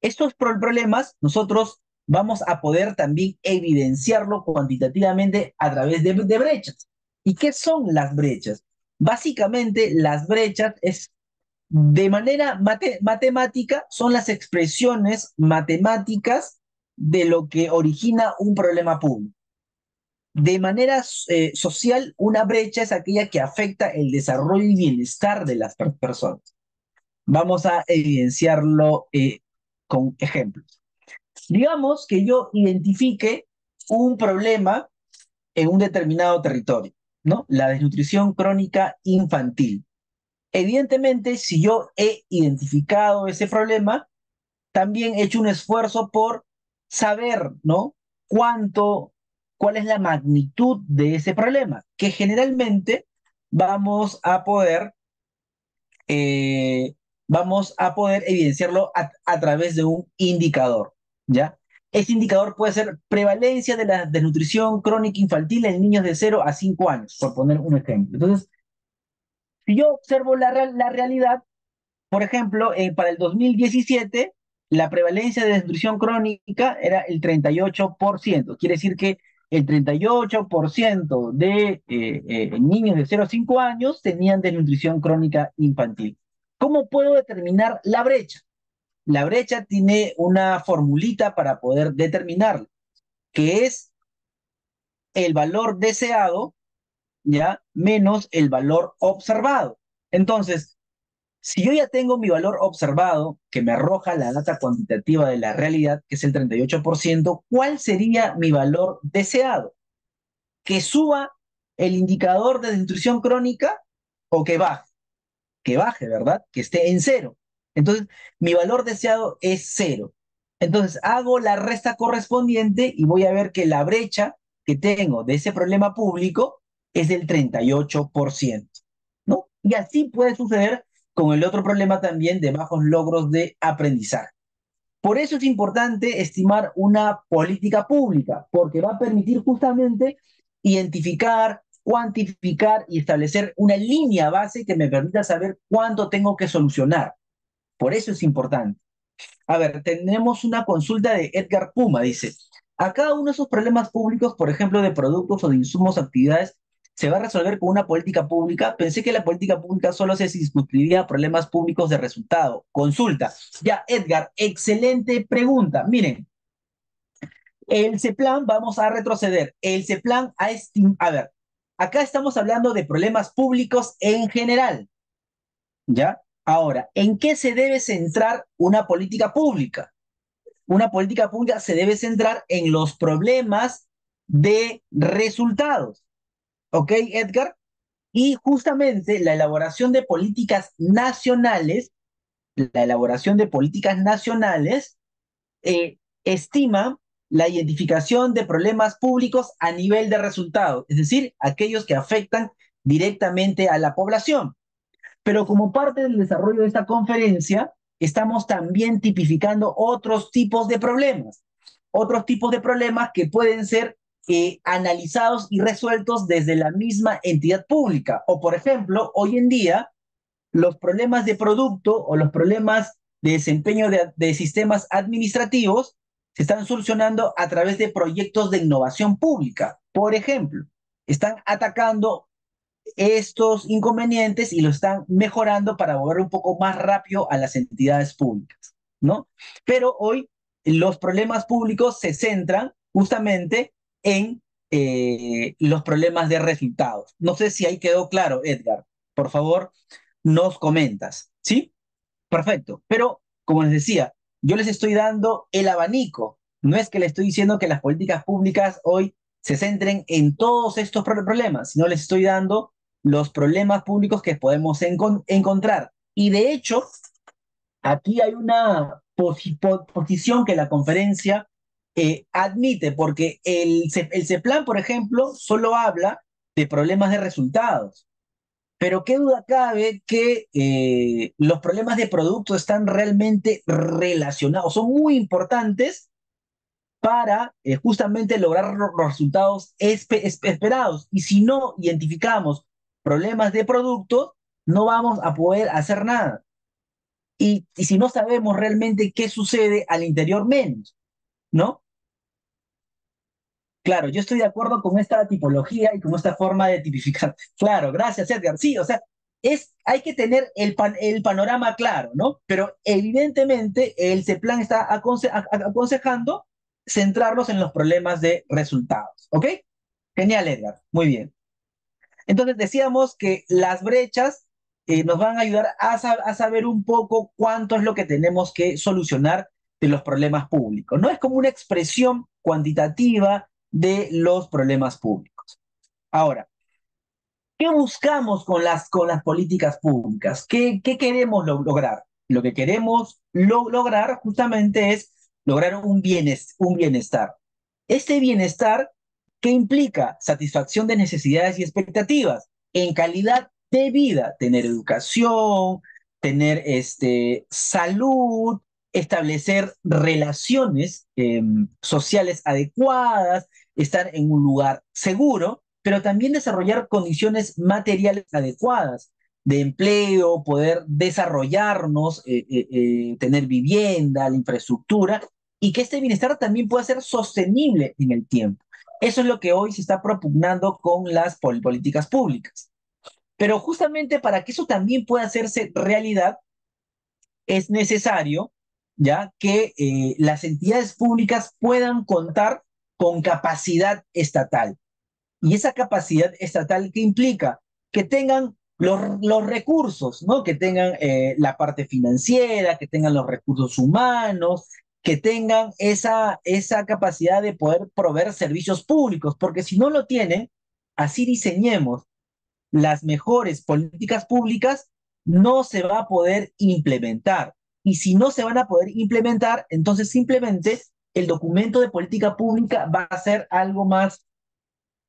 estos problemas nosotros vamos a poder también evidenciarlo cuantitativamente a través de brechas. ¿Y qué son las brechas? Básicamente, las brechas es de manera matemática, son las expresiones matemáticas de lo que origina un problema público. De manera social, una brecha es aquella que afecta el desarrollo y bienestar de las personas. Vamos a evidenciarlo con ejemplos. Digamos que yo identifique un problema en un determinado territorio, ¿no? La desnutrición crónica infantil. Evidentemente, si yo he identificado ese problema, también he hecho un esfuerzo por saber, ¿no? Cuánto, cuál es la magnitud de ese problema, que generalmente vamos a poder, eh, vamos a poder evidenciarlo a través de un indicador, ¿ya? Ese indicador puede ser prevalencia de la desnutrición crónica infantil en niños de 0 a 5 años, por poner un ejemplo. Entonces, si yo observo la realidad, por ejemplo, para el 2017, la prevalencia de desnutrición crónica era el 38%. Quiere decir que el 38% de niños de 0 a 5 años tenían desnutrición crónica infantil. ¿Cómo puedo determinar la brecha? La brecha tiene una formulita para poder determinarla, que es el valor deseado, ¿ya? Menos el valor observado. Entonces, Si yo ya tengo mi valor observado, que me arroja la data cuantitativa de la realidad, que es el 38%, ¿cuál sería mi valor deseado? ¿Que suba el indicador de desnutrición crónica o que baje? Que baje, ¿verdad? Que esté en cero. Entonces, mi valor deseado es cero. Entonces, hago la resta correspondiente y voy a ver que la brecha que tengo de ese problema público es del 38%, ¿no? Y así puede suceder con el otro problema también de bajos logros de aprendizaje. Por eso es importante estimar una política pública, porque va a permitir justamente identificar, cuantificar y establecer una línea base que me permita saber cuánto tengo que solucionar. Por eso es importante. A ver, tenemos una consulta de Edgar Puma, dice, a cada uno de esos problemas públicos, por ejemplo, de productos o de insumos, actividades, se va a resolver con una política pública. Pensé que la política pública solo se circunscribía a problemas públicos de resultado. Consulta. Ya, Edgar, excelente pregunta. Miren, el CEPLAN, vamos a retroceder. El CEPLAN a ver, acá estamos hablando de problemas públicos en general, ¿ya? Ahora, ¿en qué se debe centrar una política pública? Una política pública se debe centrar en los problemas de resultados. ¿Ok, Edgar? Y justamente la elaboración de políticas nacionales estima la identificación de problemas públicos a nivel de resultados, es decir, aquellos que afectan directamente a la población. Pero como parte del desarrollo de esta conferencia, estamos también tipificando otros tipos de problemas que pueden ser analizados y resueltos desde la misma entidad pública. O, por ejemplo, hoy en día, los problemas de producto o los problemas de desempeño de sistemas administrativos se están solucionando a través de proyectos de innovación pública. Por ejemplo, están atacando estos inconvenientes y lo están mejorando para volver un poco más rápido a las entidades públicas, ¿no? Pero hoy los problemas públicos se centran justamente en los problemas de resultados. No sé si ahí quedó claro, Edgar. Por favor, nos comentas, ¿sí? Perfecto. Pero, como les decía, yo les estoy dando el abanico. No es que les estoy diciendo que las políticas públicas hoy se centren en todos estos problemas, sino les estoy dando los problemas públicos que podemos encontrar. Y de hecho, aquí hay una posición que la conferencia admite, porque el CEPLAN, por ejemplo, solo habla de problemas de resultados. Pero qué duda cabe que los problemas de producto están realmente relacionados, son muy importantes para justamente lograr los resultados esperados. Y si no identificamos problemas de producto, no vamos a poder hacer nada. Y si no sabemos realmente qué sucede al interior menos, ¿no? Claro, yo estoy de acuerdo con esta tipología y con esta forma de tipificar. Claro, gracias, Edgar. Sí, o sea, hay que tener el panorama claro, ¿no? Pero evidentemente el CEPLAN está aconsejando centrarnos en los problemas de resultados, ¿ok? Genial, Edgar. Muy bien. Entonces decíamos que las brechas nos van a ayudar a saber un poco cuánto es lo que tenemos que solucionar de los problemas públicos. No es como una expresión cuantitativa de los problemas públicos. Ahora, ¿qué buscamos con las políticas públicas? ¿Qué queremos lograr? Lo que queremos lograr justamente es lograr un bienestar. Este bienestar que implica satisfacción de necesidades y expectativas en calidad de vida, tener educación, tener salud, establecer relaciones sociales adecuadas, estar en un lugar seguro, pero también desarrollar condiciones materiales adecuadas de empleo, poder desarrollarnos, tener vivienda, la infraestructura, y que este bienestar también pueda ser sostenible en el tiempo. Eso es lo que hoy se está propugnando con las políticas públicas. Pero justamente para que eso también pueda hacerse realidad, es necesario ya que las entidades públicas puedan contar con capacidad estatal. Y esa capacidad estatal que implica que tengan los recursos, ¿no? Que tengan la parte financiera, que tengan los recursos humanos, que tengan esa capacidad de poder proveer servicios públicos, porque si no lo tienen, así diseñemos las mejores políticas públicas, no se va a poder implementar. Y si no se van a poder implementar, entonces simplemente el documento de política pública va a ser algo más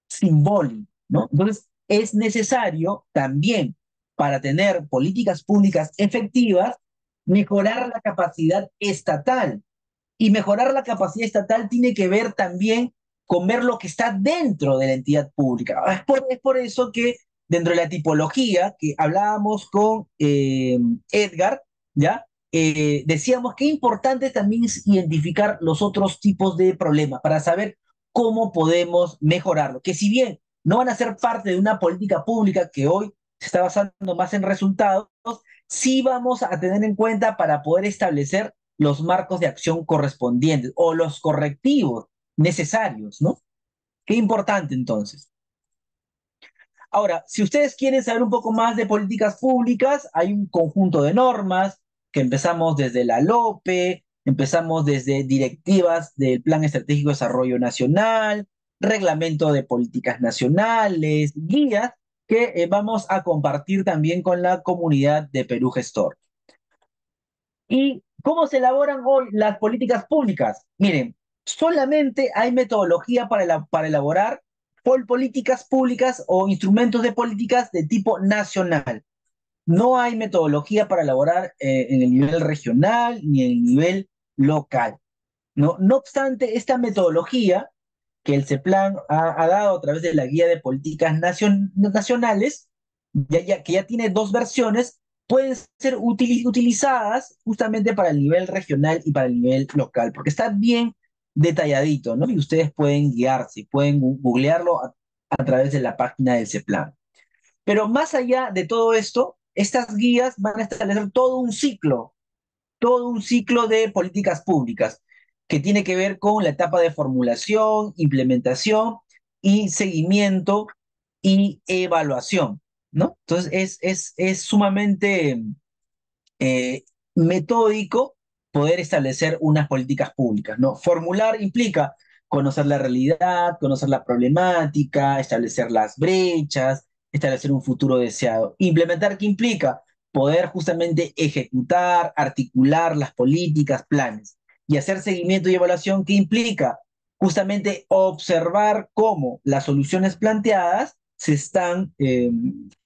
simbólico, ¿no? Entonces, es necesario también, para tener políticas públicas efectivas, mejorar la capacidad estatal. Y mejorar la capacidad estatal tiene que ver también con ver lo que está dentro de la entidad pública. Es por eso que dentro de la tipología que hablábamos con Edgar, ¿ya? Decíamos que importante también es identificar los otros tipos de problemas para saber cómo podemos mejorarlo. Que si bien no van a ser parte de una política pública que hoy se está basando más en resultados, sí vamos a tener en cuenta para poder establecer los marcos de acción correspondientes o los correctivos necesarios, ¿no? Qué importante entonces. Ahora, si ustedes quieren saber un poco más de políticas públicas, hay un conjunto de normas que empezamos desde la LOPE, empezamos desde directivas del Plan Estratégico de Desarrollo Nacional, reglamento de políticas nacionales, guías que vamos a compartir también con la comunidad de Perú Gestor. ¿Y cómo se elaboran hoy las políticas públicas? Miren, solamente hay metodología para elaborar políticas públicas o instrumentos de políticas de tipo nacional. No hay metodología para elaborar en el nivel regional ni en el nivel local. No, no obstante, esta metodología que el CEPLAN ha dado a través de la Guía de Políticas Nacionales, que ya tiene dos versiones, pueden ser utilizadas justamente para el nivel regional y para el nivel local, porque está bien detalladito, ¿no? Y ustedes pueden guiarse, pueden googlearlo a través de la página del CEPLAN. Pero más allá de todo esto, estas guías van a establecer todo un ciclo de políticas públicas que tiene que ver con la etapa de formulación, implementación y seguimiento y evaluación, ¿no? Entonces es sumamente eh, metódico poder establecer unas políticas públicas, ¿no? Formular implica conocer la realidad, conocer la problemática, establecer las brechas, establecer un futuro deseado. Implementar, ¿qué implica? Poder justamente ejecutar, articular las políticas, planes. Y hacer seguimiento y evaluación, ¿qué implica? Justamente observar cómo las soluciones planteadas se están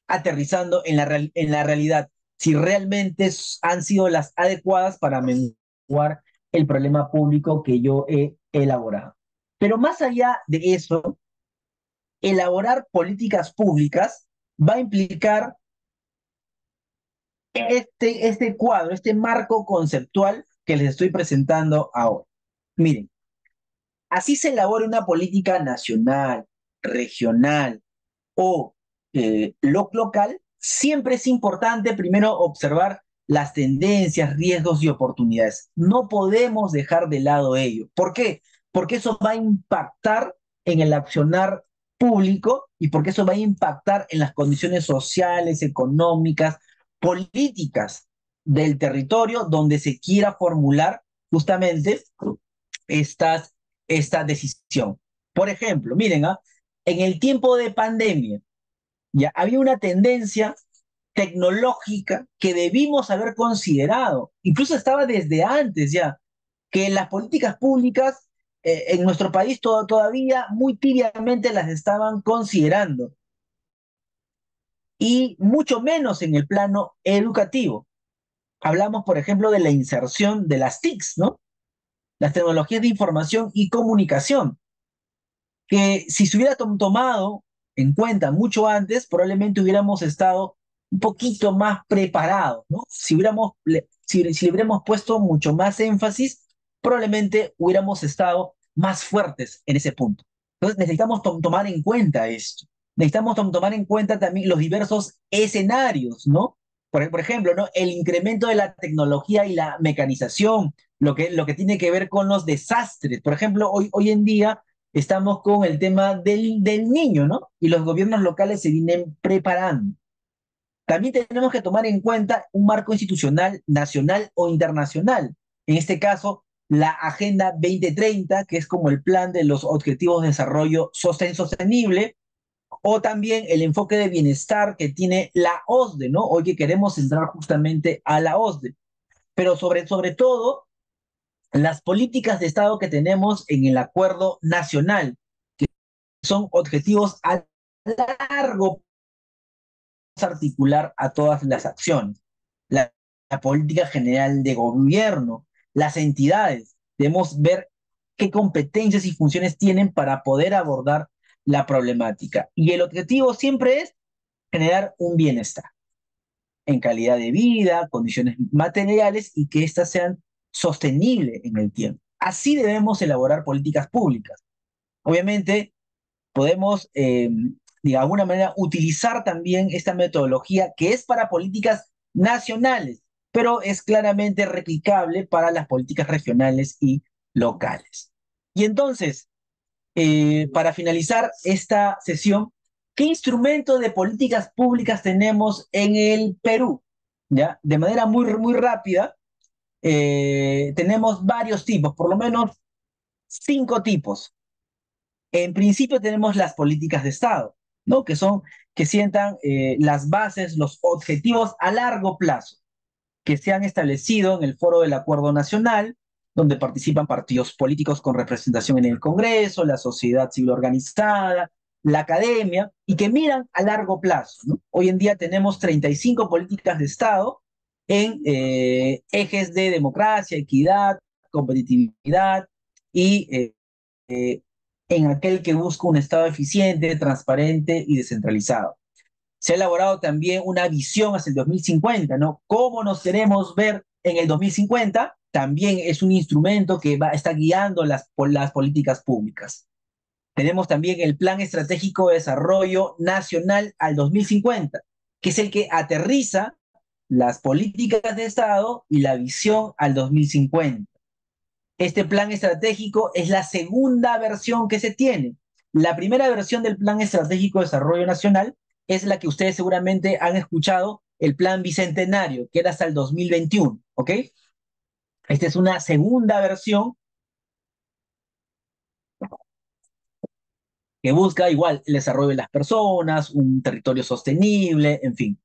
aterrizando en la realidad, si realmente han sido las adecuadas para menguar el problema público que yo he elaborado. Pero más allá de eso, elaborar políticas públicas va a implicar este cuadro, este marco conceptual que les estoy presentando ahora. Miren, así se elabora una política nacional, regional o local, siempre es importante primero observar las tendencias, riesgos y oportunidades. No podemos dejar de lado ello. ¿Por qué? Porque eso va a impactar en el accionar público y porque eso va a impactar en las condiciones sociales, económicas, políticas del territorio donde se quiera formular justamente esta decisión. Por ejemplo, miren, en el tiempo de pandemia, ya había una tendencia tecnológica que debimos haber considerado, incluso estaba desde antes ya, que las políticas públicas en nuestro país todavía muy tibiamente las estaban considerando, y mucho menos en el plano educativo. Hablamos, por ejemplo, de la inserción de las TICs, ¿no? Las tecnologías de información y comunicación, que si se hubiera tomado en cuenta mucho antes, probablemente hubiéramos estado un poquito más preparados, ¿no? Si le hubiéramos puesto mucho más énfasis, probablemente hubiéramos estado más fuertes en ese punto. Entonces necesitamos tomar en cuenta esto. Necesitamos tomar en cuenta también los diversos escenarios, ¿no? Por ejemplo, ¿no? El incremento de la tecnología y la mecanización, lo que tiene que ver con los desastres. Por ejemplo, hoy en día estamos con el tema del niño, ¿no? Y los gobiernos locales se vienen preparando. También tenemos que tomar en cuenta un marco institucional nacional o internacional. En este caso, la Agenda 2030, que es como el plan de los Objetivos de Desarrollo Sostenible, o también el enfoque de bienestar que tiene la OSDE, ¿no? Hoy que queremos entrar justamente a la OSDE. Pero sobre todo, las políticas de Estado que tenemos en el acuerdo nacional, que son objetivos a largo articular a todas las acciones. La política general de gobierno, las entidades, debemos ver qué competencias y funciones tienen para poder abordar la problemática. Y el objetivo siempre es generar un bienestar en calidad de vida, condiciones materiales y que éstas sean sostenibles en el tiempo. Así debemos elaborar políticas públicas. Obviamente, podemos, de alguna manera, utilizar también esta metodología que es para políticas nacionales, pero es claramente replicable para las políticas regionales y locales. Y entonces, para finalizar esta sesión, ¿qué instrumento de políticas públicas tenemos en el Perú? ¿Ya? De manera muy rápida, tenemos varios tipos, por lo menos 5 tipos. En principio tenemos las políticas de Estado, ¿no? Que sientan las bases, los objetivos a largo plazo, que se han establecido en el Foro del Acuerdo Nacional, donde participan partidos políticos con representación en el Congreso, la sociedad civil organizada, la academia, y que miran a largo plazo, ¿no? Hoy en día tenemos 35 políticas de Estado en ejes de democracia, equidad, competitividad y en aquel que busca un Estado eficiente, transparente y descentralizado. Se ha elaborado también una visión hacia el 2050, ¿no? ¿Cómo nos queremos ver en el 2050? También es un instrumento que está guiando las políticas públicas. Tenemos también el Plan Estratégico de Desarrollo Nacional al 2050, que es el que aterriza las políticas de Estado y la visión al 2050. Este plan estratégico es la segunda versión que se tiene. La primera versión del Plan Estratégico de Desarrollo Nacional es la que ustedes seguramente han escuchado, el Plan Bicentenario, que era hasta el 2021, ¿ok? Esta es una segunda versión que busca igual el desarrollo de las personas, un territorio sostenible, en fin.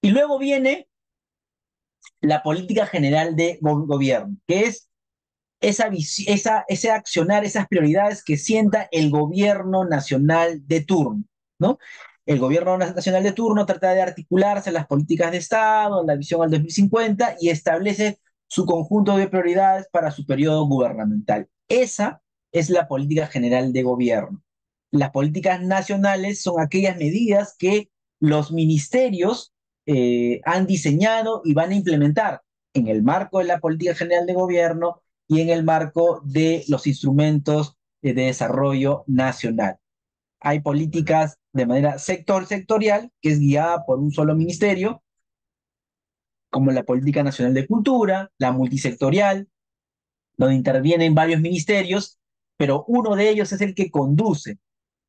Y luego viene la política general de gobierno, que es ese accionar, esas prioridades que sienta el gobierno nacional de turno, ¿no? El gobierno nacional de turno trata de articularse en las políticas de Estado, en la visión al 2050 y establece su conjunto de prioridades para su periodo gubernamental. Esa es la política general de gobierno. Las políticas nacionales son aquellas medidas que los ministerios han diseñado y van a implementar en el marco de la política general de gobierno y en el marco de los instrumentos de desarrollo nacional. Hay políticas de manera sectorial, que es guiada por un solo ministerio, como la Política Nacional de Cultura, la multisectorial, donde intervienen varios ministerios, pero uno de ellos es el que conduce.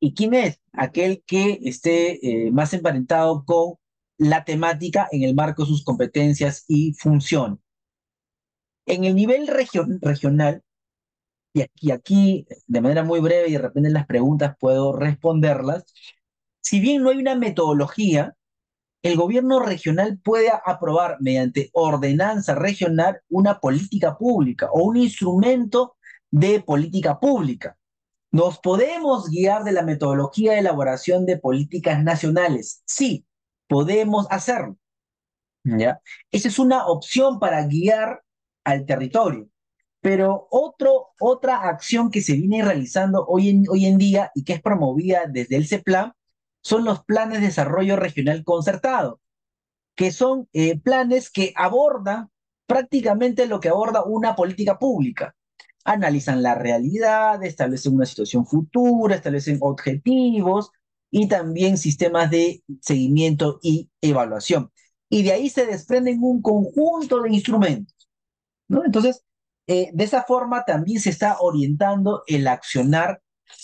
¿Y quién es? Aquel que esté más emparentado con la temática en el marco de sus competencias y funciones. En el nivel regional, y aquí, de manera muy breve y de repente en las preguntas puedo responderlas, si bien no hay una metodología, el gobierno regional puede aprobar mediante ordenanza regional una política pública o un instrumento de política pública. ¿Nos podemos guiar de la metodología de elaboración de políticas nacionales? Sí, podemos hacerlo, ¿ya? Esa es una opción para guiar al territorio. Pero otra acción que se viene realizando hoy en día y que es promovida desde el CEPLAN son los planes de desarrollo regional concertado, que son planes que abordan prácticamente lo que aborda una política pública. Analizan la realidad, establecen una situación futura, establecen objetivos y también sistemas de seguimiento y evaluación. Y de ahí se desprenden un conjunto de instrumentos, ¿no? Entonces, de esa forma también se está orientando el accionar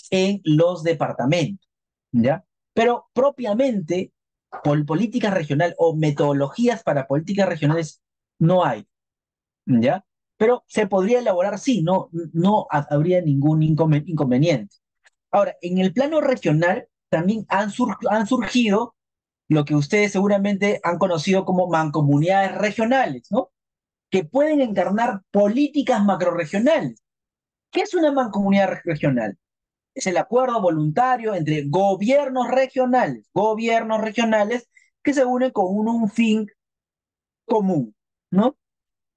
en los departamentos, ¿ya? Pero propiamente política regional o metodologías para políticas regionales no hay, ¿ya? Pero se podría elaborar, sí, no habría ningún inconveniente. Ahora, en el plano regional también han surgido lo que ustedes seguramente han conocido como mancomunidades regionales, ¿no? Que pueden encarnar políticas macrorregionales. ¿Qué es una mancomunidad regional? Es el acuerdo voluntario entre gobiernos regionales que se unen con un fin común, ¿no?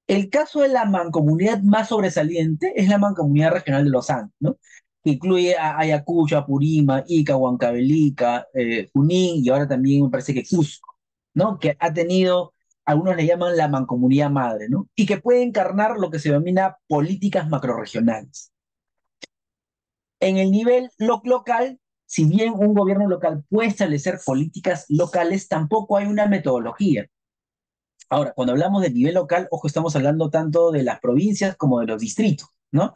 El caso de la mancomunidad más sobresaliente es la mancomunidad regional de los Andes, ¿no? Que incluye a Ayacucho, Apurímac, Ica, Huancavelica, Junín y ahora también me parece que Cusco, ¿no? Que ha tenido, algunos le llaman la mancomunidad madre, ¿no? Y que puede encarnar lo que se denomina políticas macrorregionales. En el nivel local, si bien un gobierno local puede establecer políticas locales, tampoco hay una metodología. Ahora, cuando hablamos del nivel local, ojo, estamos hablando tanto de las provincias como de los distritos, ¿no?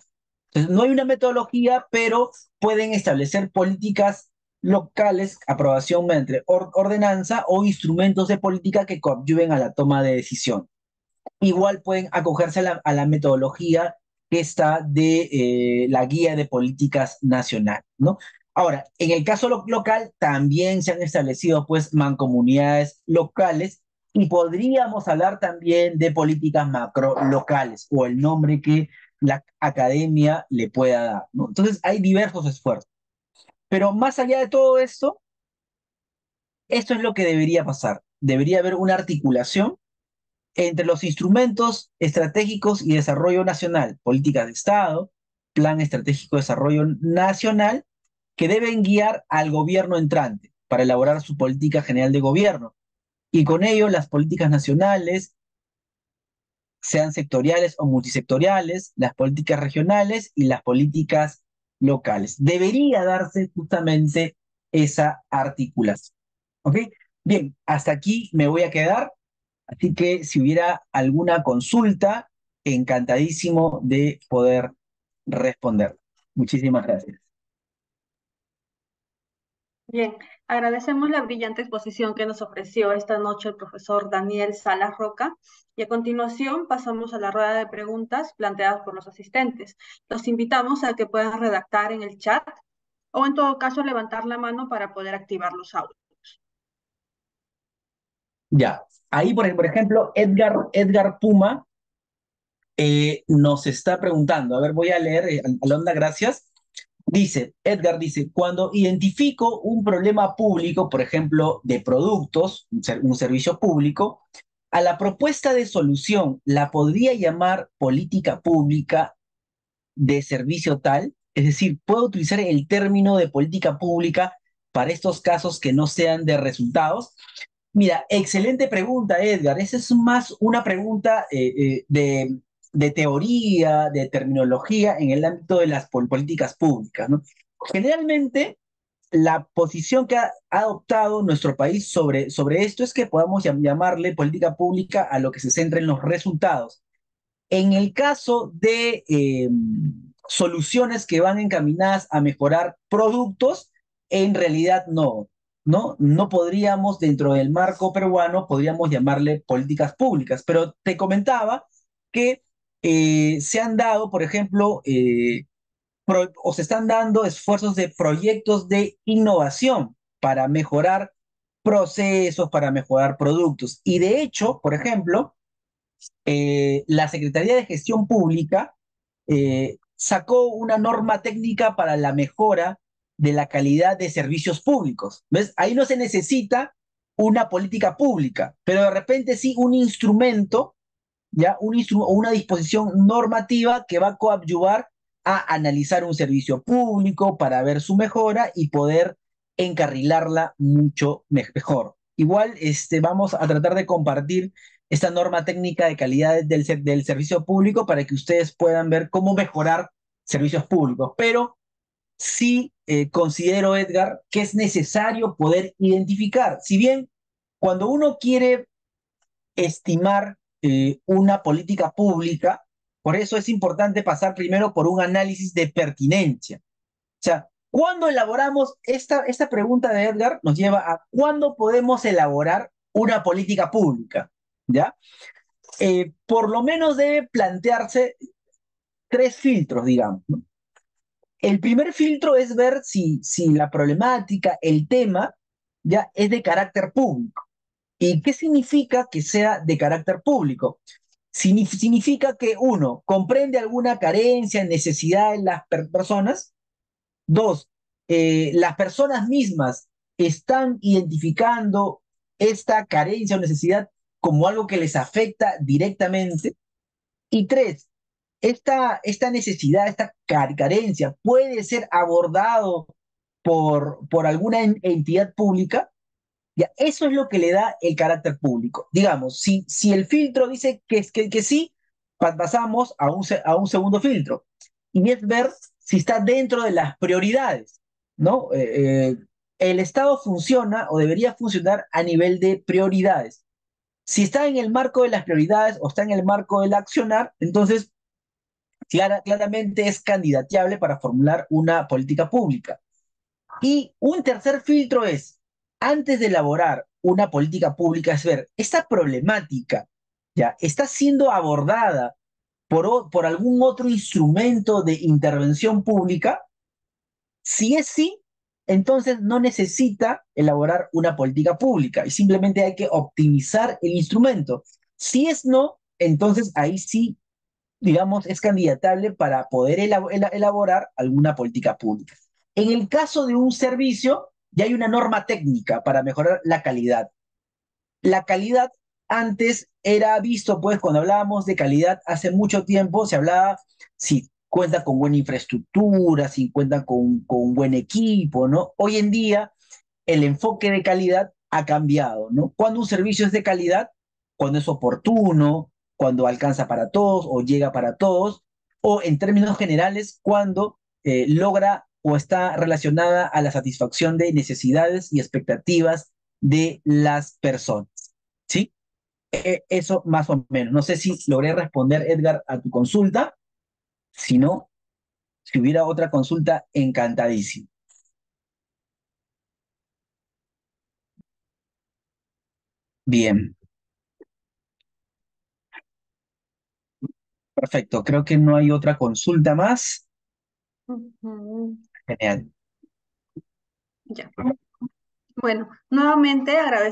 Entonces, no hay una metodología, pero pueden establecer políticas locales, aprobación mediante ordenanza o instrumentos de política que coadyuven a la toma de decisión. Igual pueden acogerse a la metodología que está de la guía de políticas nacional, ¿no? Ahora, en el caso local también se han establecido pues mancomunidades locales y podríamos hablar también de políticas macro locales o el nombre que la academia le pueda dar, ¿no? Entonces hay diversos esfuerzos. Pero más allá de todo esto es lo que debería pasar. Debería haber una articulación entre los instrumentos estratégicos y desarrollo nacional, políticas de Estado, Plan Estratégico de Desarrollo Nacional, que deben guiar al gobierno entrante para elaborar su política general de gobierno. Y con ello las políticas nacionales, sean sectoriales o multisectoriales, las políticas regionales y las políticas locales. Debería darse justamente esa articulación. ¿Ok? Bien, hasta aquí me voy a quedar. Así que si hubiera alguna consulta, encantadísimo de poder responder. Muchísimas gracias. Bien, agradecemos la brillante exposición que nos ofreció esta noche el profesor Daniel Salas Roca y a continuación pasamos a la rueda de preguntas planteadas por los asistentes. Los invitamos a que puedan redactar en el chat o en todo caso levantar la mano para poder activar los audios. Ya, ahí por ejemplo, Edgar Puma nos está preguntando, a ver, voy a leer, Alondra, gracias. Edgar dice, cuando identifico un problema público, por ejemplo, de productos, un servicio público, a la propuesta de solución la podría llamar política pública de servicio tal, es decir, puedo utilizar el término de política pública para estos casos que no sean de resultados. Mira, excelente pregunta, Edgar. Esa es más una pregunta de teoría, de terminología en el ámbito de las políticas públicas, ¿no? Generalmente, la posición que ha adoptado nuestro país sobre esto es que podamos llamarle política pública a lo que se centra en los resultados. En el caso de soluciones que van encaminadas a mejorar productos, en realidad no podríamos, dentro del marco peruano, podríamos llamarle políticas públicas, pero te comentaba que se han dado, por ejemplo, o se están dando esfuerzos de proyectos de innovación para mejorar procesos, para mejorar productos. Y de hecho, por ejemplo, la Secretaría de Gestión Pública sacó una norma técnica para la mejora de la calidad de servicios públicos. ¿Ves? Ahí no se necesita una política pública, pero de repente sí un instrumento, ya o una disposición normativa que va a coadyuvar a analizar un servicio público para ver su mejora y poder encarrilarla mucho mejor. Igual vamos a tratar de compartir esta norma técnica de calidad del servicio público para que ustedes puedan ver cómo mejorar servicios públicos. Pero sí considero, Edgar, que es necesario poder identificar, si bien cuando uno quiere estimar una política pública, por eso es importante pasar primero por un análisis de pertinencia. O sea, ¿Cuándo elaboramos esta pregunta de Edgar? Nos lleva a cuándo podemos elaborar una política pública, ¿ya? Por lo menos debe plantearse tres filtros, digamos, ¿no? El primer filtro es ver si la problemática, el tema, ya es de carácter público. ¿Y qué significa que sea de carácter público? Significa que uno, comprende alguna carencia, necesidad en las personas. Dos, las personas mismas están identificando esta carencia o necesidad como algo que les afecta directamente. Y tres, esta necesidad, esta carencia puede ser abordado por alguna entidad pública. Ya, eso es lo que le da el carácter público. Digamos, si el filtro dice que sí, pasamos a un segundo filtro. Y es ver si está dentro de las prioridades, ¿no? El Estado funciona o debería funcionar a nivel de prioridades. Si está en el marco de las prioridades o está en el marco del accionar, entonces claramente es candidateable para formular una política pública. Y un tercer filtro es, antes de elaborar una política pública, es ver, esta problemática ya está siendo abordada por algún otro instrumento de intervención pública. Si es sí, entonces no necesita elaborar una política pública y simplemente hay que optimizar el instrumento. Si es no, entonces ahí sí, digamos, es candidatable para poder elaborar alguna política pública. En el caso de un servicio, ya hay una norma técnica para mejorar la calidad. La calidad antes era visto, pues, cuando hablábamos de calidad hace mucho tiempo, se hablaba si cuenta con buena infraestructura, si cuenta con un buen equipo, ¿no? Hoy en día, el enfoque de calidad ha cambiado, ¿no? Cuando un servicio es de calidad, cuando es oportuno, cuando alcanza para todos o llega para todos, o en términos generales, cuando logra o está relacionada a la satisfacción de necesidades y expectativas de las personas, ¿sí? Eso más o menos. No sé si logré responder, Edgar, a tu consulta. Si no, si hubiera otra consulta, encantadísimo. Bien, perfecto. Creo que no hay otra consulta más. Ujú. Genial. Ya. Bueno, nuevamente agradecemos